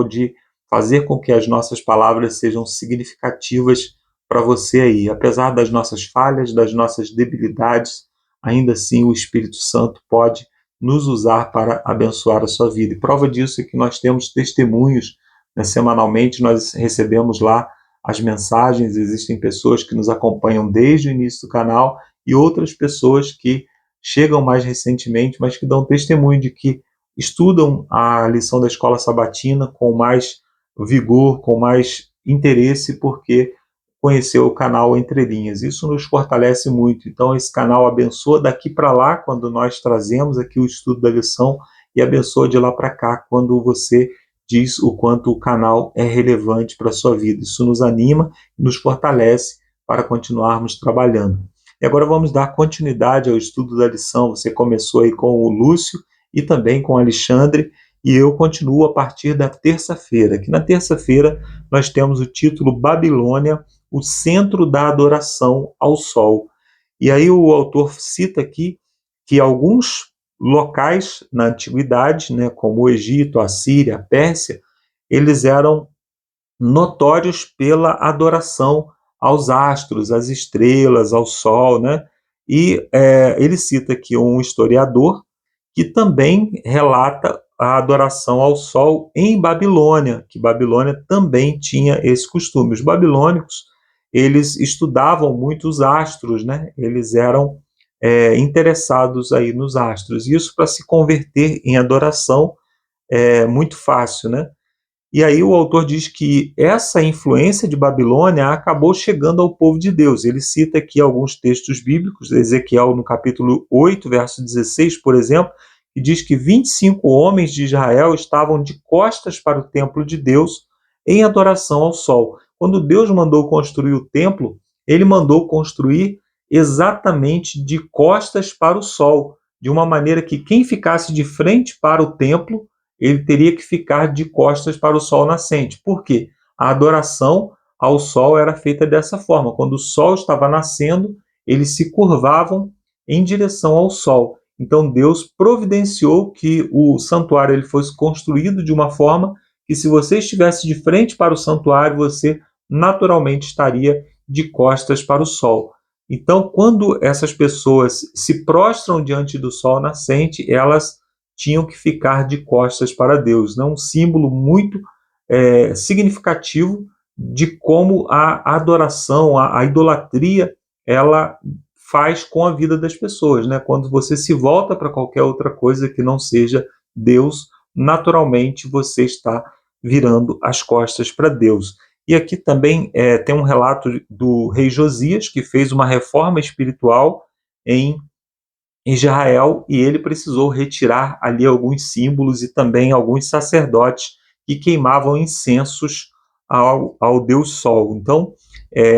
de fazer com que as nossas palavras sejam significativas para você aí. Apesar das nossas falhas, das nossas debilidades, ainda assim o Espírito Santo pode nos usar para abençoar a sua vida. E prova disso é que nós temos testemunhos, né? Semanalmente nós recebemos lá as mensagens, existem pessoas que nos acompanham desde o início do canal e outras pessoas que chegam mais recentemente, mas que dão testemunho de que estudam a lição da Escola Sabatina com mais vigor, com mais interesse, porque conheceu o canal Entre Linhas. Isso nos fortalece muito. Então esse canal abençoa daqui para lá, quando nós trazemos aqui o estudo da lição, e abençoa de lá para cá, quando você diz o quanto o canal é relevante para a sua vida. Isso nos anima e nos fortalece para continuarmos trabalhando. E agora vamos dar continuidade ao estudo da lição. Você começou aí com o Lúcio e também com o Alexandre, e eu continuo a partir da terça-feira, que na terça-feira nós temos o título Babilônia, o centro da adoração ao sol. E aí o autor cita aqui que alguns locais na antiguidade, né, como o Egito, a Síria, a Pérsia, eles eram notórios pela adoração aos astros, às estrelas, ao sol, né? E ele cita aqui um historiador que também relata a adoração ao sol em Babilônia, que Babilônia também tinha esse costume. Os babilônicos, eles estudavam muito os astros, né? Eles eram interessados aí nos astros. Isso para se converter em adoração é muito fácil, né? E aí o autor diz que essa influência de Babilônia acabou chegando ao povo de Deus. Ele cita aqui alguns textos bíblicos, Ezequiel no capítulo 8, verso 16, por exemplo, que diz que 25 homens de Israel estavam de costas para o templo de Deus em adoração ao sol. Quando Deus mandou construir o templo, ele mandou construir exatamente de costas para o sol, de uma maneira que quem ficasse de frente para o templo ele teria que ficar de costas para o sol nascente. Por quê? A adoração ao sol era feita dessa forma. Quando o sol estava nascendo, eles se curvavam em direção ao sol. Então Deus providenciou que o santuário ele fosse construído de uma forma que se você estivesse de frente para o santuário, você naturalmente estaria de costas para o sol. Então, quando essas pessoas se prostram diante do sol nascente, elas tinham que ficar de costas para Deus, né? Um símbolo muito significativo de como a adoração, a idolatria, ela faz com a vida das pessoas, né? Quando você se volta para qualquer outra coisa que não seja Deus, naturalmente você está virando as costas para Deus. E aqui também tem um relato do rei Josias, que fez uma reforma espiritual em Israel, e ele precisou retirar ali alguns símbolos e também alguns sacerdotes que queimavam incensos ao Deus Sol. Então,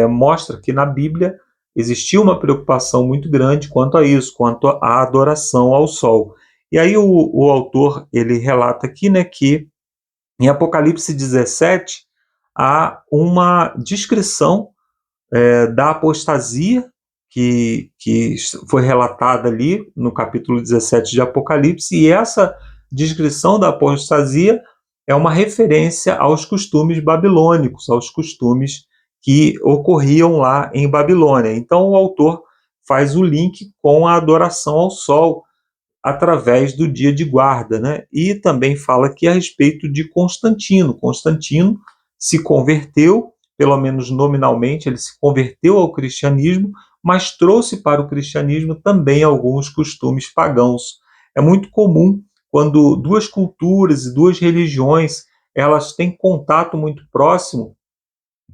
mostra que na Bíblia existia uma preocupação muito grande quanto a isso, quanto à adoração ao Sol. E aí o autor ele relata aqui, né, que em Apocalipse 17 há uma descrição da apostasia que foi relatada ali no capítulo 17 de Apocalipse, e essa descrição da apostasia é uma referência aos costumes babilônicos, aos costumes que ocorriam lá em Babilônia. Então o autor faz o link com a adoração ao sol através do dia de guarda, né? E também fala aqui a respeito de Constantino. Constantino se converteu, pelo menos nominalmente, ele se converteu ao cristianismo, mas trouxe para o cristianismo também alguns costumes pagãos. É muito comum quando duas culturas e duas religiões elas têm contato muito próximo,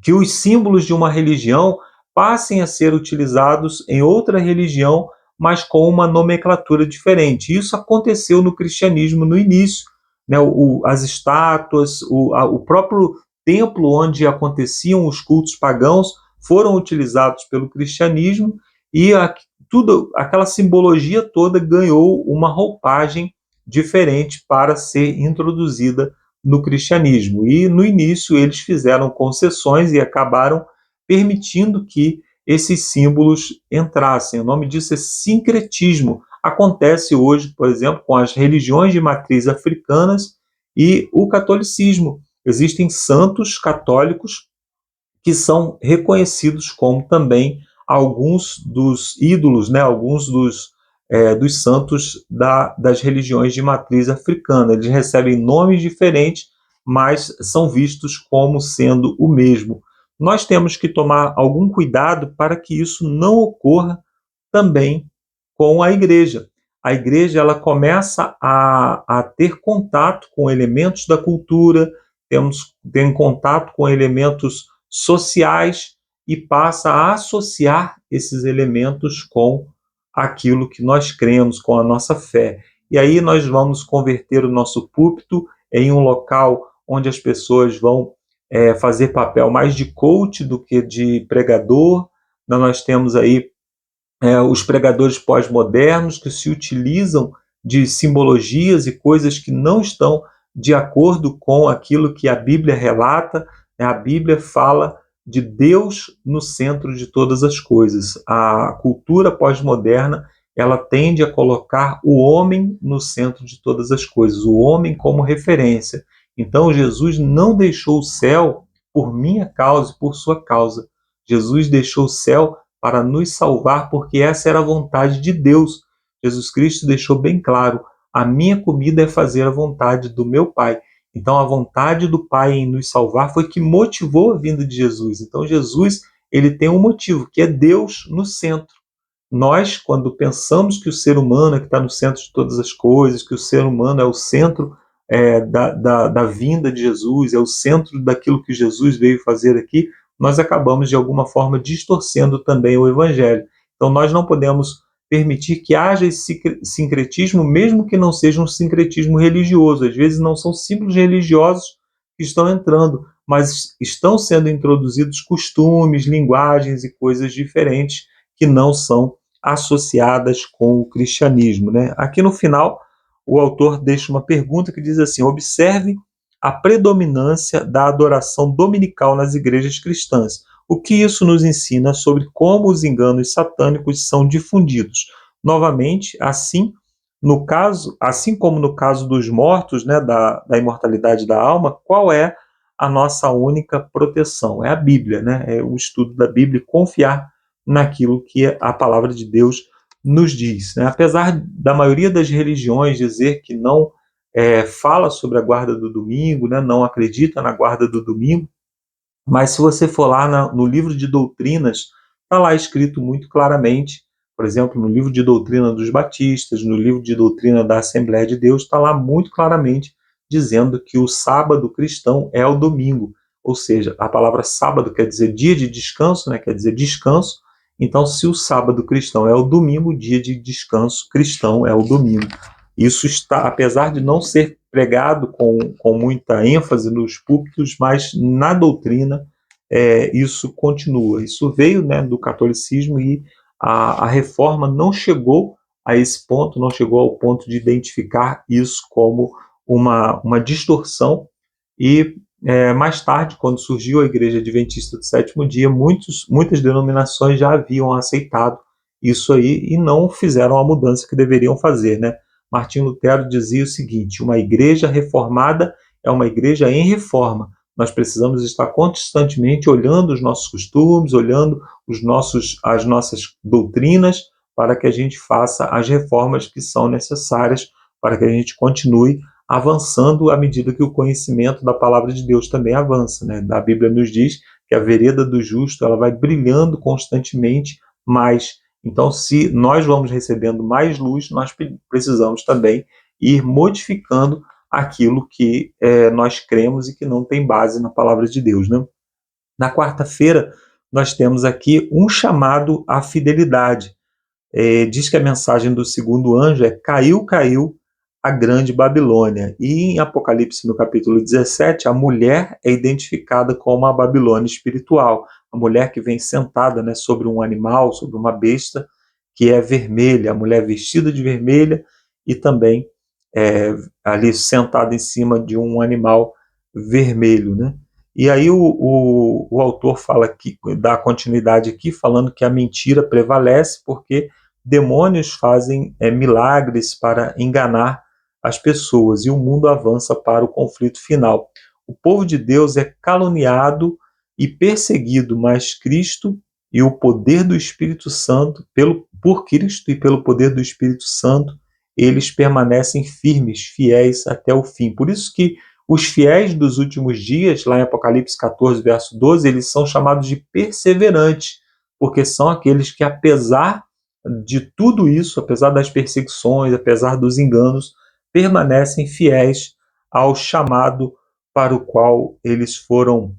que os símbolos de uma religião passem a ser utilizados em outra religião, mas com uma nomenclatura diferente. Isso aconteceu no cristianismo no início, né? As estátuas, o próprio templo onde aconteciam os cultos pagãos foram utilizados pelo cristianismo, e aquela simbologia toda ganhou uma roupagem diferente para ser introduzida no cristianismo. E no início eles fizeram concessões e acabaram permitindo que esses símbolos entrassem. O nome disso é sincretismo. Acontece hoje, por exemplo, com as religiões de matriz africanas e o catolicismo. Existem santos católicos que são reconhecidos como também alguns dos ídolos, né, alguns dos santos das religiões de matriz africana. Eles recebem nomes diferentes, mas são vistos como sendo o mesmo. Nós temos que tomar algum cuidado para que isso não ocorra também com a igreja. A igreja ela começa a ter contato com elementos da cultura, tem contato com elementos sociais e passa a associar esses elementos com aquilo que nós cremos, com a nossa fé. E aí nós vamos converter o nosso púlpito em um local onde as pessoas vão fazer papel mais de coach do que de pregador, Nós temos aí os pregadores pós-modernos que se utilizam de simbologias e coisas que não estão de acordo com aquilo que a Bíblia relata. A Bíblia fala de Deus no centro de todas as coisas. A cultura pós-moderna, ela tende a colocar o homem no centro de todas as coisas, o homem como referência. Então Jesus não deixou o céu por minha causa e por sua causa. Jesus deixou o céu para nos salvar, porque essa era a vontade de Deus. Jesus Cristo deixou bem claro: a minha comida é fazer a vontade do meu Pai. Então, a vontade do Pai em nos salvar foi que motivou a vinda de Jesus. Então, Jesus, ele tem um motivo, que é Deus no centro. Nós, quando pensamos que o ser humano é que está no centro de todas as coisas, que o ser humano é o centro da vinda de Jesus, é o centro daquilo que Jesus veio fazer aqui, nós acabamos, de alguma forma, distorcendo também o Evangelho. Então, nós não podemos permitir que haja esse sincretismo, mesmo que não seja um sincretismo religioso. Às vezes não são símbolos religiosos que estão entrando, mas estão sendo introduzidos costumes, linguagens e coisas diferentes que não são associadas com o cristianismo, né? Aqui no final, o autor deixa uma pergunta que diz assim: observe a predominância da adoração dominical nas igrejas cristãs. O que isso nos ensina sobre como os enganos satânicos são difundidos? Novamente, assim como no caso dos mortos, né, da imortalidade da alma, qual é a nossa única proteção? É a Bíblia, né? É o estudo da Bíblia e confiar naquilo que a palavra de Deus nos diz, né? Apesar da maioria das religiões dizer que não fala sobre a guarda do domingo, né, não acredita na guarda do domingo, mas se você for lá no livro de doutrinas, está lá escrito muito claramente, por exemplo, no livro de doutrina dos batistas, no livro de doutrina da Assembleia de Deus, está lá muito claramente dizendo que o sábado cristão é o domingo. Ou seja, a palavra sábado quer dizer dia de descanso, né, quer dizer descanso. Então, se o sábado cristão é o domingo, o dia de descanso cristão é o domingo. Isso está, apesar de não ser pregado com muita ênfase nos púlpitos, mas na doutrina isso continua. Isso veio, né, do catolicismo, e a reforma não chegou a esse ponto, não chegou ao ponto de identificar isso como uma distorção. E mais tarde, quando surgiu a Igreja Adventista do Sétimo Dia, muitas denominações já haviam aceitado isso aí e não fizeram a mudança que deveriam fazer, né? Martinho Lutero dizia o seguinte: uma igreja reformada é uma igreja em reforma. Nós precisamos estar constantemente olhando os nossos costumes, olhando as nossas doutrinas, para que a gente faça as reformas que são necessárias para que a gente continue avançando à medida que o conhecimento da palavra de Deus também avança, né? A Bíblia nos diz que a vereda do justo ela vai brilhando constantemente mais. Então, se nós vamos recebendo mais luz, nós precisamos também ir modificando aquilo que nós cremos e que não tem base na palavra de Deus, né? Na quarta-feira, nós temos aqui um chamado à fidelidade. Diz que a mensagem do segundo anjo é: caiu, caiu a grande Babilônia. E em Apocalipse, no capítulo 17, a mulher é identificada como a Babilônia espiritual. A mulher que vem sentada, né, sobre um animal, sobre uma besta, que é vermelha, a mulher vestida de vermelha e também ali sentada em cima de um animal vermelho, né? E aí o autor fala aqui, dá continuidade aqui, falando que a mentira prevalece porque demônios fazem milagres para enganar as pessoas e o mundo avança para o conflito final. O povo de Deus é caluniado e perseguido, mas Cristo e o poder do Espírito Santo, por Cristo e pelo poder do Espírito Santo, eles permanecem firmes, fiéis até o fim. Por isso que os fiéis dos últimos dias, lá em Apocalipse 14, verso 12, eles são chamados de perseverantes, porque são aqueles que, apesar de tudo isso, apesar das perseguições, apesar dos enganos, permanecem fiéis ao chamado para o qual eles foram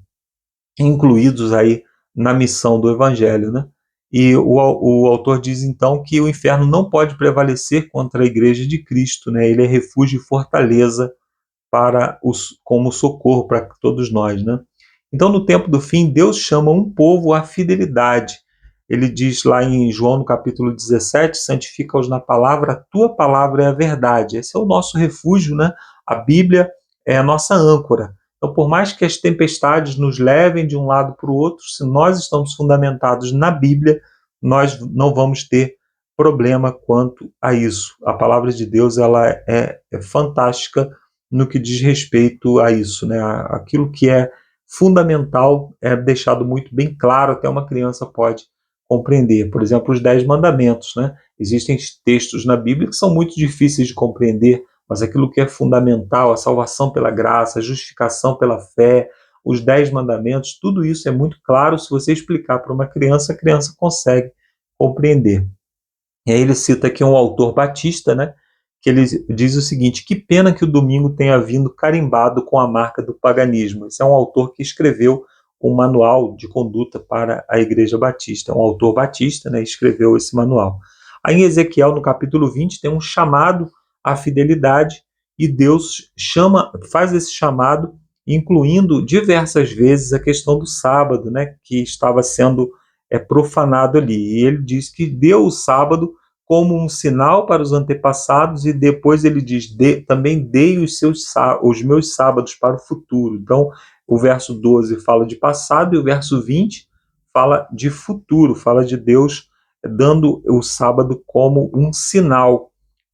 incluídos aí na missão do Evangelho, né? E o autor diz então que o inferno não pode prevalecer contra a Igreja de Cristo, né? Ele é refúgio e fortaleza como socorro para todos nós, né? Então, no tempo do fim, Deus chama um povo à fidelidade. Ele diz lá em João, no capítulo 17, santifica-os na palavra, a tua palavra é a verdade. Esse é o nosso refúgio, né? A Bíblia é a nossa âncora. Então, por mais que as tempestades nos levem de um lado para o outro, se nós estamos fundamentados na Bíblia, nós não vamos ter problema quanto a isso. A palavra de Deus ela é fantástica no que diz respeito a isso, né? Aquilo que é fundamental é deixado muito bem claro, até uma criança pode compreender. Por exemplo, os 10 mandamentos, né? Existem textos na Bíblia que são muito difíceis de compreender, mas aquilo que é fundamental, a salvação pela graça, a justificação pela fé, os 10 mandamentos, tudo isso é muito claro. Se você explicar para uma criança, a criança consegue compreender. E aí ele cita aqui um autor batista, né, que ele diz o seguinte: que pena que o domingo tenha vindo carimbado com a marca do paganismo. Esse é um autor que escreveu um manual de conduta para a Igreja Batista. É um autor batista, né, escreveu esse manual. Aí em Ezequiel, no capítulo 20, tem um chamado à fidelidade, e Deus faz esse chamado, incluindo diversas vezes a questão do sábado, né, que estava sendo profanado ali. E ele diz que deu o sábado como um sinal para os antepassados, e depois ele diz, também dei os meus sábados para o futuro. Então, o verso 12 fala de passado, e o verso 20 fala de futuro, fala de Deus dando o sábado como um sinal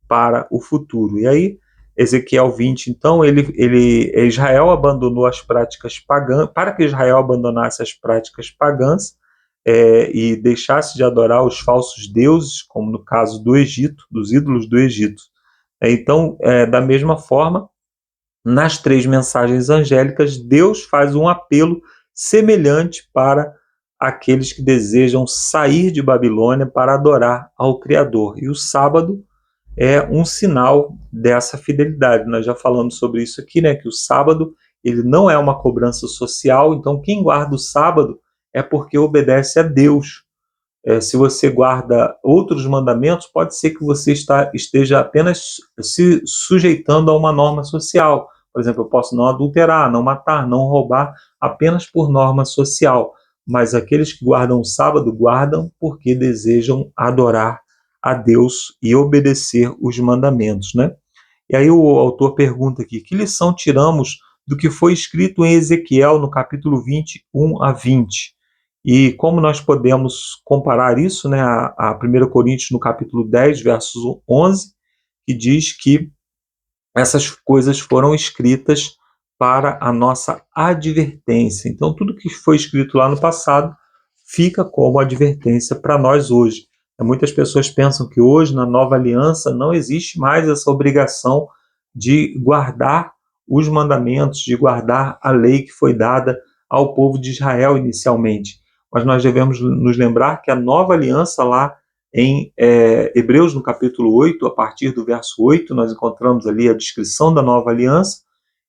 para o futuro. E aí, Ezequiel 20, então, Israel abandonou as práticas pagãs. Para que Israel abandonasse as práticas pagãs e deixasse de adorar os falsos deuses, como no caso do Egito, dos ídolos do Egito. Então, da mesma forma, nas 3 mensagens angélicas, Deus faz um apelo semelhante para aqueles que desejam sair de Babilônia para adorar ao Criador. E o sábado é um sinal dessa fidelidade. Nós já falamos sobre isso aqui, né? Que o sábado ele não é uma cobrança social. Então, quem guarda o sábado é porque obedece a Deus. Se você guarda outros mandamentos, pode ser que você esteja apenas se sujeitando a uma norma social. Por exemplo, eu posso não adulterar, não matar, não roubar, apenas por norma social. Mas aqueles que guardam o sábado, guardam porque desejam adorar a Deus e obedecer os mandamentos, né? E aí o autor pergunta aqui: que lição tiramos do que foi escrito em Ezequiel no capítulo 21 a 20? E como nós podemos comparar isso, né, a 1 Coríntios no capítulo 10, versos 11, que diz que essas coisas foram escritas para a nossa advertência. Então, tudo que foi escrito lá no passado fica como advertência para nós hoje. Muitas pessoas pensam que hoje, na nova aliança, não existe mais essa obrigação de guardar os mandamentos, de guardar a lei que foi dada ao povo de Israel inicialmente. Mas nós devemos nos lembrar que a nova aliança lá em Hebreus, no capítulo 8, a partir do verso 8, nós encontramos ali a descrição da nova aliança,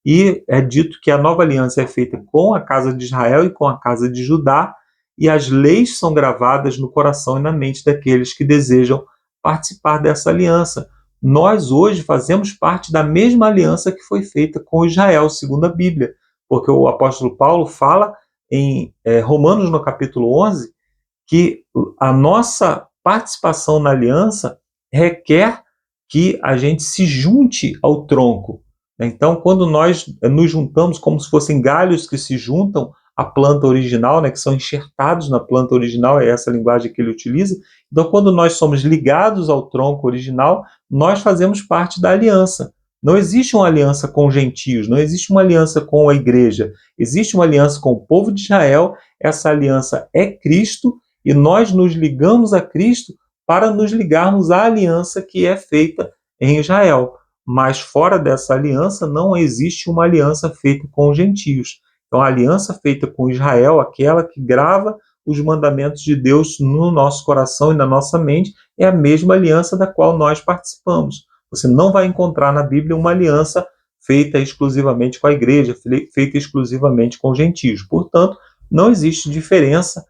e é dito que a nova aliança é feita com a casa de Israel e com a casa de Judá, e as leis são gravadas no coração e na mente daqueles que desejam participar dessa aliança. Nós hoje fazemos parte da mesma aliança que foi feita com Israel, segundo a Bíblia, porque o apóstolo Paulo fala em Romanos, no capítulo 11, que a nossa participação na aliança requer que a gente se junte ao tronco. Então, quando nós nos juntamos como se fossem galhos que se juntam à planta original, né, que são enxertados na planta original, é essa a linguagem que ele utiliza. Então, quando nós somos ligados ao tronco original, nós fazemos parte da aliança. Não existe uma aliança com os gentios, não existe uma aliança com a igreja, existe uma aliança com o povo de Israel. Essa aliança é Cristo, e nós nos ligamos a Cristo para nos ligarmos à aliança que é feita em Israel. Mas fora dessa aliança não existe uma aliança feita com os gentios. Então a aliança feita com Israel, aquela que grava os mandamentos de Deus no nosso coração e na nossa mente, é a mesma aliança da qual nós participamos. Você não vai encontrar na Bíblia uma aliança feita exclusivamente com a igreja, feita exclusivamente com os gentios. Portanto, não existe diferença,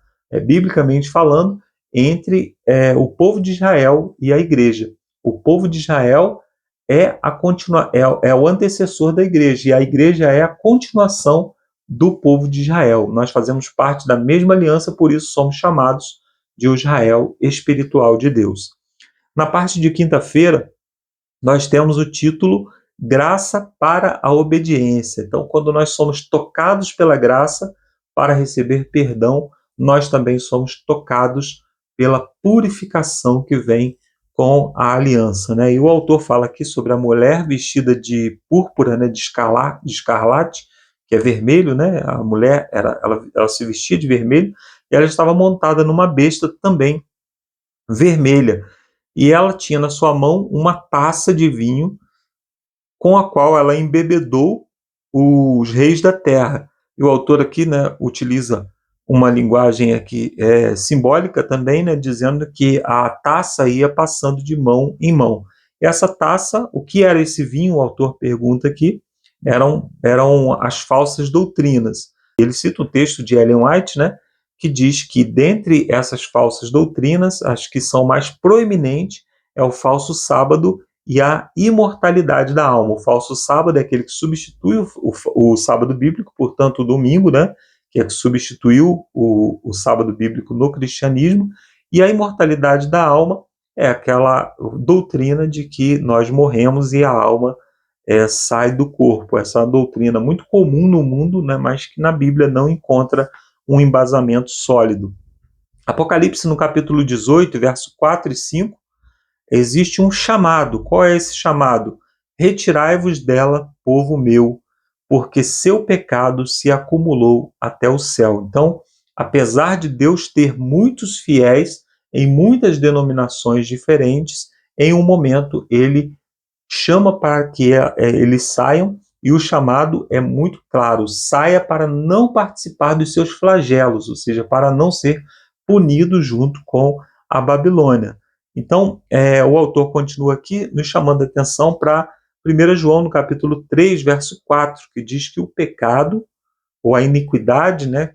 biblicamente falando, entre o povo de Israel e a igreja. O povo de Israel é o antecessor da igreja, e a igreja é a continuação do povo de Israel. Nós fazemos parte da mesma aliança, por isso somos chamados de Israel espiritual de Deus. Na parte de quinta-feira, nós temos o título Graça para a Obediência. Então, quando nós somos tocados pela graça para receber perdão, nós também somos tocados pela purificação que vem com a aliança, né? E o autor fala aqui sobre a mulher vestida de púrpura, né, de escarlate, que é vermelho, né? A mulher ela se vestia de vermelho e ela estava montada numa besta também vermelha. E ela tinha na sua mão uma taça de vinho com a qual ela embebedou os reis da terra. E o autor aqui, né, utiliza uma linguagem aqui simbólica também, né, dizendo que a taça ia passando de mão em mão. Essa taça, o que era esse vinho? O autor pergunta aqui. Eram as falsas doutrinas. Ele cita o texto de Ellen White, né, que diz que dentre essas falsas doutrinas, as que são mais proeminentes é o falso sábado e a imortalidade da alma. O falso sábado é aquele que substitui o sábado bíblico, portanto o domingo, né, que é que substituiu o sábado bíblico no cristianismo, e a imortalidade da alma é aquela doutrina de que nós morremos e a alma sai do corpo. Essa é uma doutrina muito comum no mundo, né, mas que na Bíblia não encontra um embasamento sólido. Apocalipse, no capítulo 18, verso 4 e 5, existe um chamado. Qual é esse chamado? Retirai-vos dela, povo meu, porque seu pecado se acumulou até o céu. Então, apesar de Deus ter muitos fiéis em muitas denominações diferentes, em um momento ele chama para que eles saiam, e o chamado é muito claro: saia para não participar dos seus flagelos, ou seja, para não ser punido junto com a Babilônia. Então, o autor continua aqui nos chamando a atenção para 1 João, no capítulo 3, verso 4, que diz que o pecado, ou a iniquidade, né,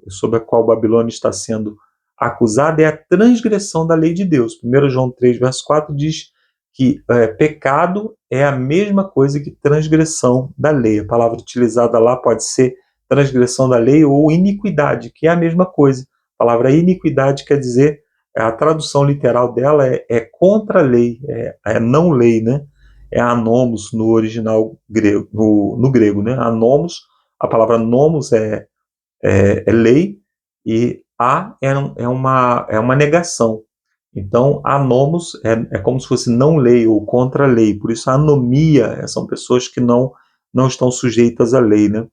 sobre a qual a Babilônia está sendo acusada, é a transgressão da lei de Deus. 1 João 3, verso 4 diz que pecado é a mesma coisa que transgressão da lei. A palavra utilizada lá pode ser transgressão da lei ou iniquidade, que é a mesma coisa. A palavra iniquidade quer dizer, a tradução literal dela é contra a lei, é não lei, né? É anomos no original grego, no grego, né? Anomos, a palavra nomos é lei, e é uma negação. Então, anomos é como se fosse não lei ou contra a lei. Por isso, a anomia são pessoas que não estão sujeitas à lei, né?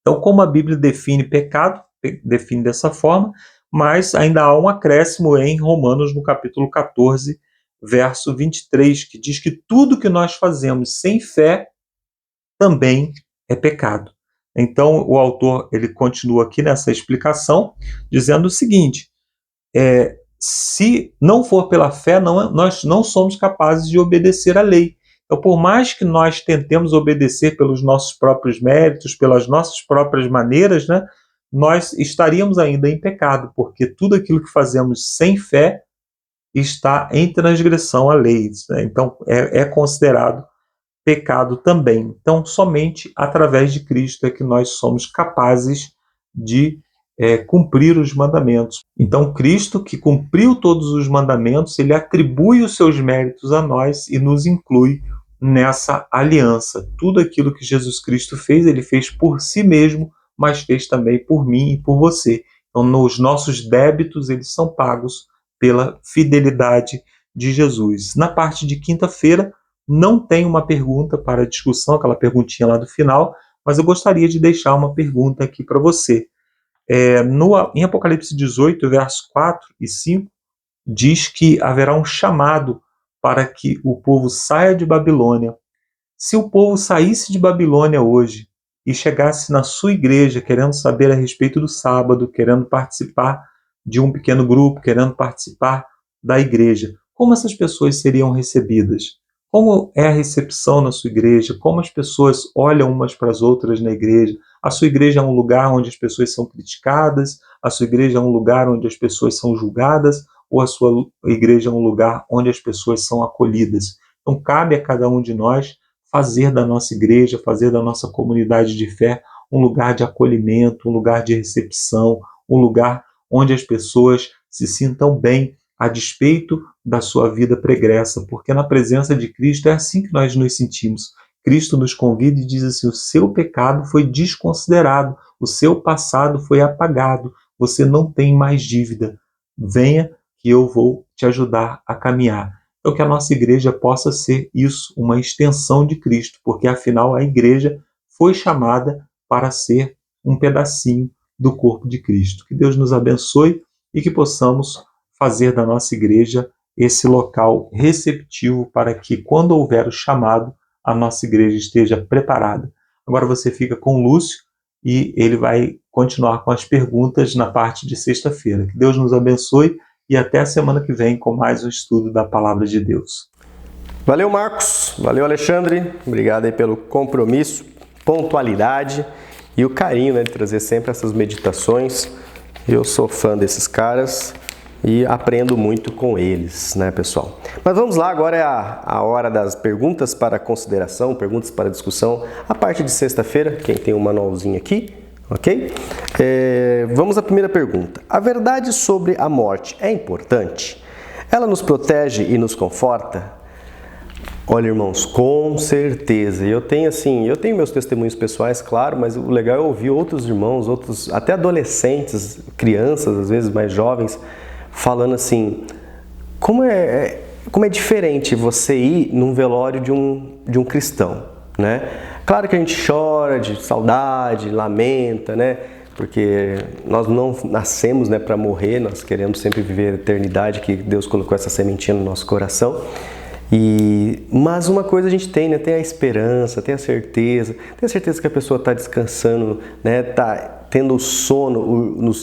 Então, como a Bíblia define pecado, define dessa forma, mas ainda há um acréscimo em Romanos, no capítulo 14, verso 23, que diz que tudo que nós fazemos sem fé também é pecado. Então, o autor ele continua aqui nessa explicação, dizendo o seguinte: se não for pela fé, nós não somos capazes de obedecer à lei. Então, por mais que nós tentemos obedecer pelos nossos próprios méritos, pelas nossas próprias maneiras, né, nós estaríamos ainda em pecado, porque tudo aquilo que fazemos sem fé está em transgressão à lei, né? Então, é considerado pecado também. Então, somente através de Cristo é que nós somos capazes de cumprir os mandamentos. Então, Cristo, que cumpriu todos os mandamentos, ele atribui os seus méritos a nós e nos inclui nessa aliança. Tudo aquilo que Jesus Cristo fez, ele fez por si mesmo, mas fez também por mim e por você. Então, os nossos débitos, eles são pagos pela fidelidade de Jesus. Na parte de quinta-feira, não tem uma pergunta para discussão, aquela perguntinha lá do final, mas eu gostaria de deixar uma pergunta aqui para você. Em Apocalipse 18, versos 4 e 5, diz que haverá um chamado para que o povo saia de Babilônia. Se o povo saísse de Babilônia hoje e chegasse na sua igreja querendo saber a respeito do sábado, querendo participar de um pequeno grupo, querendo participar da igreja, como essas pessoas seriam recebidas? Como é a recepção na sua igreja? Como as pessoas olham umas para as outras na igreja? A sua igreja é um lugar onde as pessoas são criticadas? A sua igreja é um lugar onde as pessoas são julgadas? Ou a sua igreja é um lugar onde as pessoas são acolhidas? Então, cabe a cada um de nós fazer da nossa igreja, fazer da nossa comunidade de fé um lugar de acolhimento, um lugar de recepção, um lugar onde as pessoas se sintam bem a despeito da sua vida pregressa, porque na presença de Cristo é assim que nós nos sentimos. Cristo nos convida e diz assim: o seu pecado foi desconsiderado, o seu passado foi apagado, você não tem mais dívida. Venha que eu vou te ajudar a caminhar. Então que a nossa igreja possa ser isso, uma extensão de Cristo, porque afinal a igreja foi chamada para ser um pedacinho do corpo de Cristo. Que Deus nos abençoe e que possamos fazer da nossa igreja esse local receptivo para que, quando houver o chamado, a nossa igreja esteja preparada. Agora você fica com o Lúcio e ele vai continuar com as perguntas na parte de sexta-feira. Que Deus nos abençoe e até a semana que vem com mais um estudo da Palavra de Deus. Valeu, Marcos. Valeu, Alexandre. Obrigado aí pelo compromisso, pontualidade e o carinho, né, de trazer sempre essas meditações. Eu sou fã desses caras e aprendo muito com eles, né, pessoal? Mas vamos lá, agora é a hora das perguntas para consideração, perguntas para discussão, a parte de sexta-feira, quem tem um manualzinho aqui, ok? Vamos à primeira pergunta. A verdade sobre a morte é importante? Ela nos protege e nos conforta? Olha, irmãos, com certeza. Eu tenho meus testemunhos pessoais, claro, mas o legal é ouvir outros irmãos, até adolescentes, crianças, às vezes mais jovens, falando assim, como é diferente você ir num velório de um cristão, né? Claro que a gente chora de saudade, lamenta, né? Porque nós não nascemos, né, para morrer, nós queremos sempre viver a eternidade, que Deus colocou essa sementinha no nosso coração. Mas uma coisa a gente tem, né? Tem a esperança, tem a certeza que a pessoa está descansando, né? Está tendo o sono,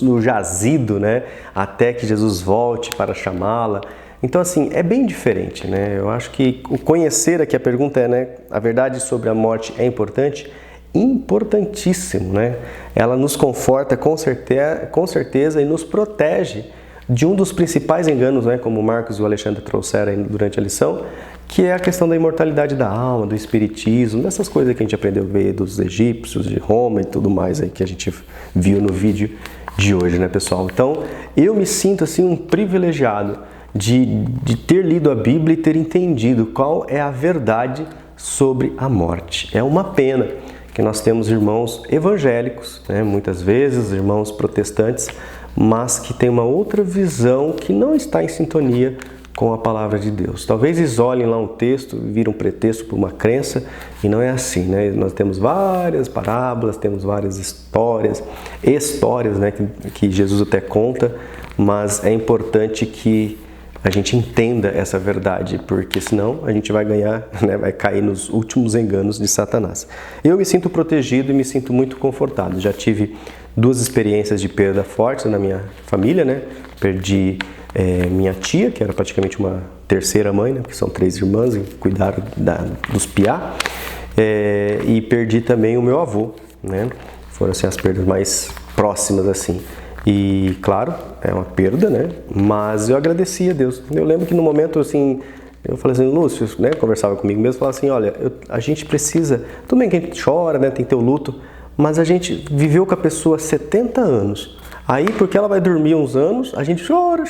no jazido, né? Até que Jesus volte para chamá-la. Então, assim, é bem diferente, né? Eu acho que o conhecer aqui, a pergunta é, né? A verdade sobre a morte é importante? Importantíssimo, né? Ela nos conforta com certeza e nos protege de um dos principais enganos, né, como o Marcos e o Alexandre trouxeram aí durante a lição, que é a questão da imortalidade da alma, do espiritismo, dessas coisas que a gente aprendeu a ver dos egípcios, de Roma e tudo mais aí que a gente viu no vídeo de hoje, né, pessoal? Então, eu me sinto assim um privilegiado de ter lido a Bíblia e ter entendido qual é a verdade sobre a morte. É uma pena que nós temos irmãos evangélicos, né, muitas vezes irmãos protestantes, mas que tem uma outra visão que não está em sintonia com a palavra de Deus. Talvez isolem lá um texto, viram um pretexto para uma crença, e não é assim, né? Nós temos várias parábolas, temos várias histórias, né, que Jesus até conta, mas é importante que a gente entenda essa verdade, porque senão a gente vai ganhar, né, vai cair nos últimos enganos de Satanás. Eu me sinto protegido e me sinto muito confortado. Já tive 2 experiências de perda fortes na minha família, né? Perdi minha tia, que era praticamente uma terceira mãe, né? Porque são 3 irmãs e cuidaram dos piá. E perdi também o meu avô, né? Foram assim, as perdas mais próximas, assim. E, claro, é uma perda, né? Mas eu agradeci a Deus. Eu lembro que no momento, assim, eu falei assim, Lúcio, né? Conversava comigo mesmo, falava assim, olha, a gente precisa... Tudo bem que a gente chora, né? Tem que ter o luto, mas a gente viveu com a pessoa 70 anos. Aí, porque ela vai dormir uns anos, a gente chora.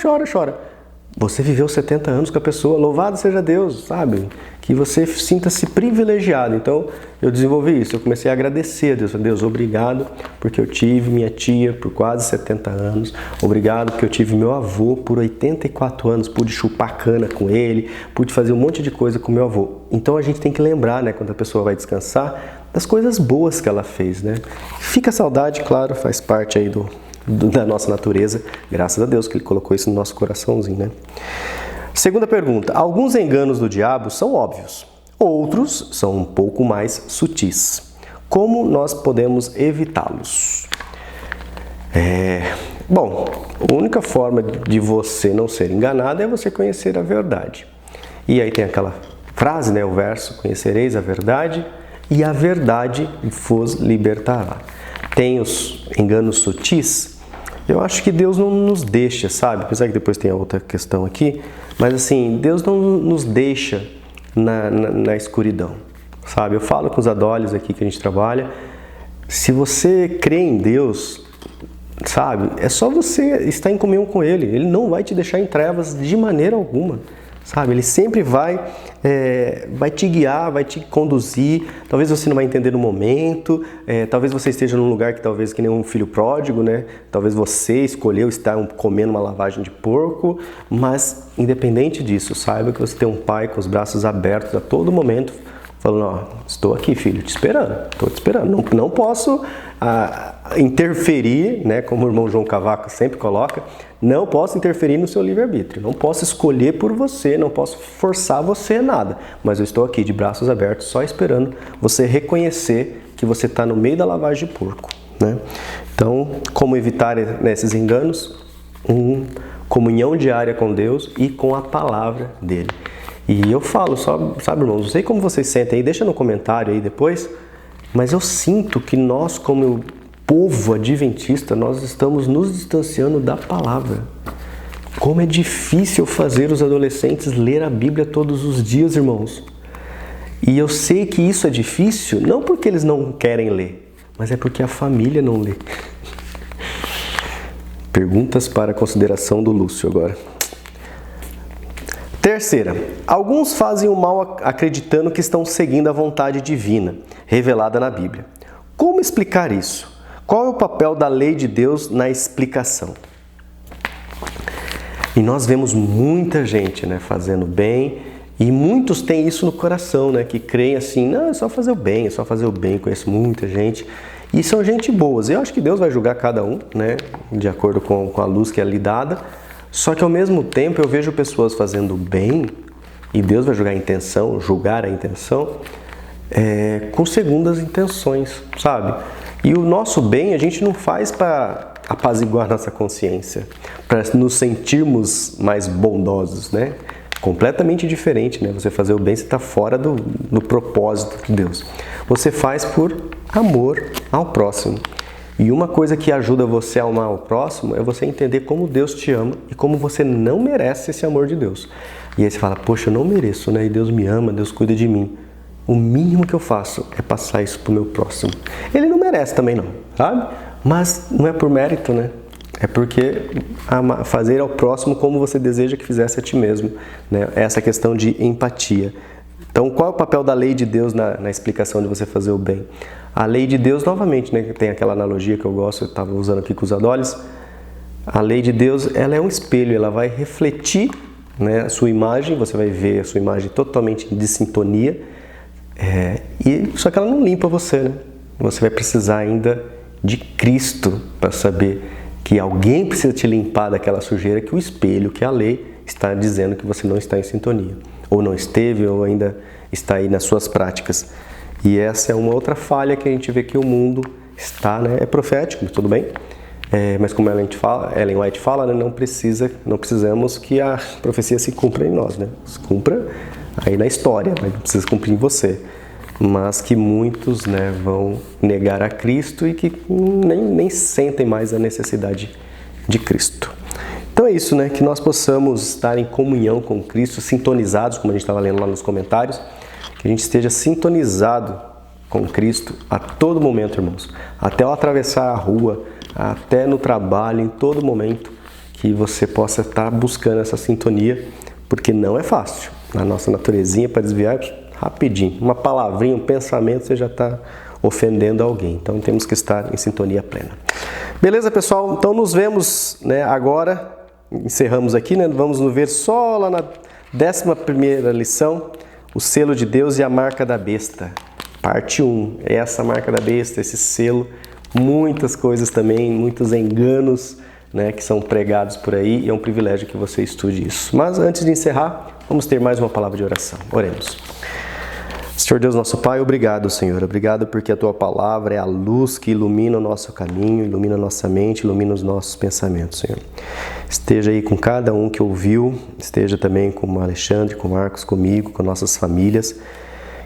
Você viveu 70 anos com a pessoa, louvado seja Deus, sabe? Que você sinta-se privilegiado. Então, eu desenvolvi isso, eu comecei a agradecer a Deus. Deus, obrigado porque eu tive minha tia por quase 70 anos. Obrigado porque eu tive meu avô por 84 anos, pude chupar cana com ele, pude fazer um monte de coisa com meu avô. Então, a gente tem que lembrar, né, quando a pessoa vai descansar, das coisas boas que ela fez, né? Fica a saudade, claro, faz parte aí da nossa natureza, graças a Deus que Ele colocou isso no nosso coraçãozinho, né? Segunda pergunta. Alguns enganos do diabo são óbvios, outros são um pouco mais sutis. Como nós podemos evitá-los? Bom, a única forma de você não ser enganado é você conhecer a verdade. E aí tem aquela frase, né, o verso, conhecereis a verdade e a verdade vos libertará. Tem os enganos sutis. Eu acho que Deus não nos deixa, sabe? Apesar que depois tem a outra questão aqui, mas assim, Deus não nos deixa na escuridão, sabe? Eu falo com os adolescentes aqui que a gente trabalha, se você crê em Deus, sabe? É só você estar em comunhão com Ele. Ele não vai te deixar em trevas de maneira alguma, sabe? Ele sempre vai te guiar, vai te conduzir. Talvez você não vai entender no momento, talvez você esteja num lugar que nem um filho pródigo, né? Talvez você escolheu estar comendo uma lavagem de porco, mas independente disso, saiba que você tem um pai com os braços abertos a todo momento, falando, ó, estou aqui, filho, estou te esperando. Não posso interferir, né, como o irmão João Cavaco sempre coloca, não posso interferir no seu livre-arbítrio, não posso escolher por você, não posso forçar você a nada, mas eu estou aqui de braços abertos, só esperando você reconhecer que você está no meio da lavagem de porco, né? Então, como evitar esses enganos? Comunhão diária com Deus e com a palavra dele. E eu falo, sabe, irmãos, não sei como vocês sentem aí, deixa no comentário aí depois, mas eu sinto que nós, como povo adventista, nós estamos nos distanciando da palavra. Como é difícil fazer os adolescentes ler a Bíblia todos os dias, irmãos. E eu sei que isso é difícil, não porque eles não querem ler, mas é porque a família não lê. Perguntas para a consideração do Lúcio agora. Terceira, alguns fazem o mal acreditando que estão seguindo a vontade divina, revelada na Bíblia. Como explicar isso? Qual é o papel da lei de Deus na explicação? E nós vemos muita gente, né, fazendo bem, e muitos têm isso no coração, né, que creem assim, não, é só fazer o bem, é só fazer o bem. Conheço muita gente, e são gente boas. Eu acho que Deus vai julgar cada um, né, de acordo com a luz que é lhe dada. Só que ao mesmo tempo eu vejo pessoas fazendo bem, e Deus vai julgar a intenção, com segundas intenções, sabe? E o nosso bem a gente não faz para apaziguar nossa consciência, para nos sentirmos mais bondosos, né? Completamente diferente, né? Você fazer o bem, você está fora do propósito de Deus. Você faz por amor ao próximo. E uma coisa que ajuda você a amar o próximo é você entender como Deus te ama e como você não merece esse amor de Deus. E aí você fala, poxa, eu não mereço, né? E Deus me ama, Deus cuida de mim. O mínimo que eu faço é passar isso pro meu próximo. Ele não merece também não, sabe? Mas não é por mérito, né? É porque fazer ao próximo como você deseja que fizesse a ti mesmo, né? Essa questão de empatia. Então, qual é o papel da lei de Deus na explicação de você fazer o bem? A lei de Deus, novamente, né, tem aquela analogia que eu gosto, eu estava usando aqui com os adolescentes. A lei de Deus, ela é um espelho, ela vai refletir, né, a sua imagem, você vai ver a sua imagem totalmente de sintonia, só que ela não limpa você, né? Você vai precisar ainda de Cristo para saber que alguém precisa te limpar daquela sujeira que o espelho, que a lei, está dizendo que você não está em sintonia. Ou não esteve, ou ainda está aí nas suas práticas. E essa é uma outra falha que a gente vê que o mundo está, né? É profético, tudo bem, mas como Ellen White fala, né? Não precisamos que a profecia se cumpra em nós, né? Se cumpra aí na história, mas não precisa cumprir em você. Mas que muitos, né, vão negar a Cristo e que nem sentem mais a necessidade de Cristo. Então é isso, né? Que nós possamos estar em comunhão com Cristo, sintonizados, como a gente estava lendo lá nos comentários, que a gente esteja sintonizado com Cristo a todo momento, irmãos. Até ao atravessar a rua, até no trabalho, em todo momento, que você possa estar buscando essa sintonia, porque não é fácil. A nossa naturezinha para desviar rapidinho. Uma palavrinha, um pensamento, você já está ofendendo alguém. Então temos que estar em sintonia plena. Beleza, pessoal? Então nos vemos, né, agora. Encerramos aqui, né? Vamos nos ver só lá na 11ª lição, o selo de Deus e a marca da besta. Parte 1, essa marca da besta, esse selo, muitas coisas também, muitos enganos, né, que são pregados por aí, e é um privilégio que você estude isso. Mas antes de encerrar, vamos ter mais uma palavra de oração. Oremos. Senhor Deus, nosso Pai, obrigado, Senhor. Obrigado porque a Tua palavra é a luz que ilumina o nosso caminho, ilumina a nossa mente, ilumina os nossos pensamentos, Senhor. Esteja aí com cada um que ouviu, esteja também com o Alexandre, com o Marcos, comigo, com nossas famílias,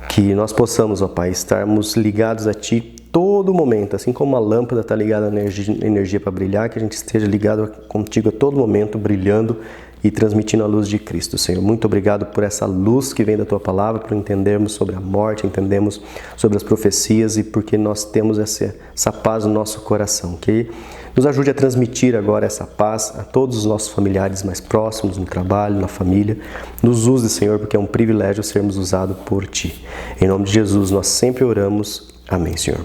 que nós possamos, ó Pai, estarmos ligados a Ti todo momento, assim como a lâmpada está ligada à energia para brilhar, que a gente esteja ligado contigo a todo momento, brilhando e transmitindo a luz de Cristo, Senhor. Muito obrigado por essa luz que vem da Tua palavra, por entendermos sobre a morte, entendemos sobre as profecias e porque nós temos essa paz no nosso coração. Que Nos ajude a transmitir agora essa paz a todos os nossos familiares mais próximos, no trabalho, na família. Nos use, Senhor, porque é um privilégio sermos usados por Ti. Em nome de Jesus, nós sempre oramos. Amém, Senhor.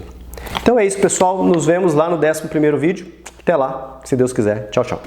Então é isso, pessoal. Nos vemos lá no 11º vídeo. Até lá, se Deus quiser. Tchau, tchau.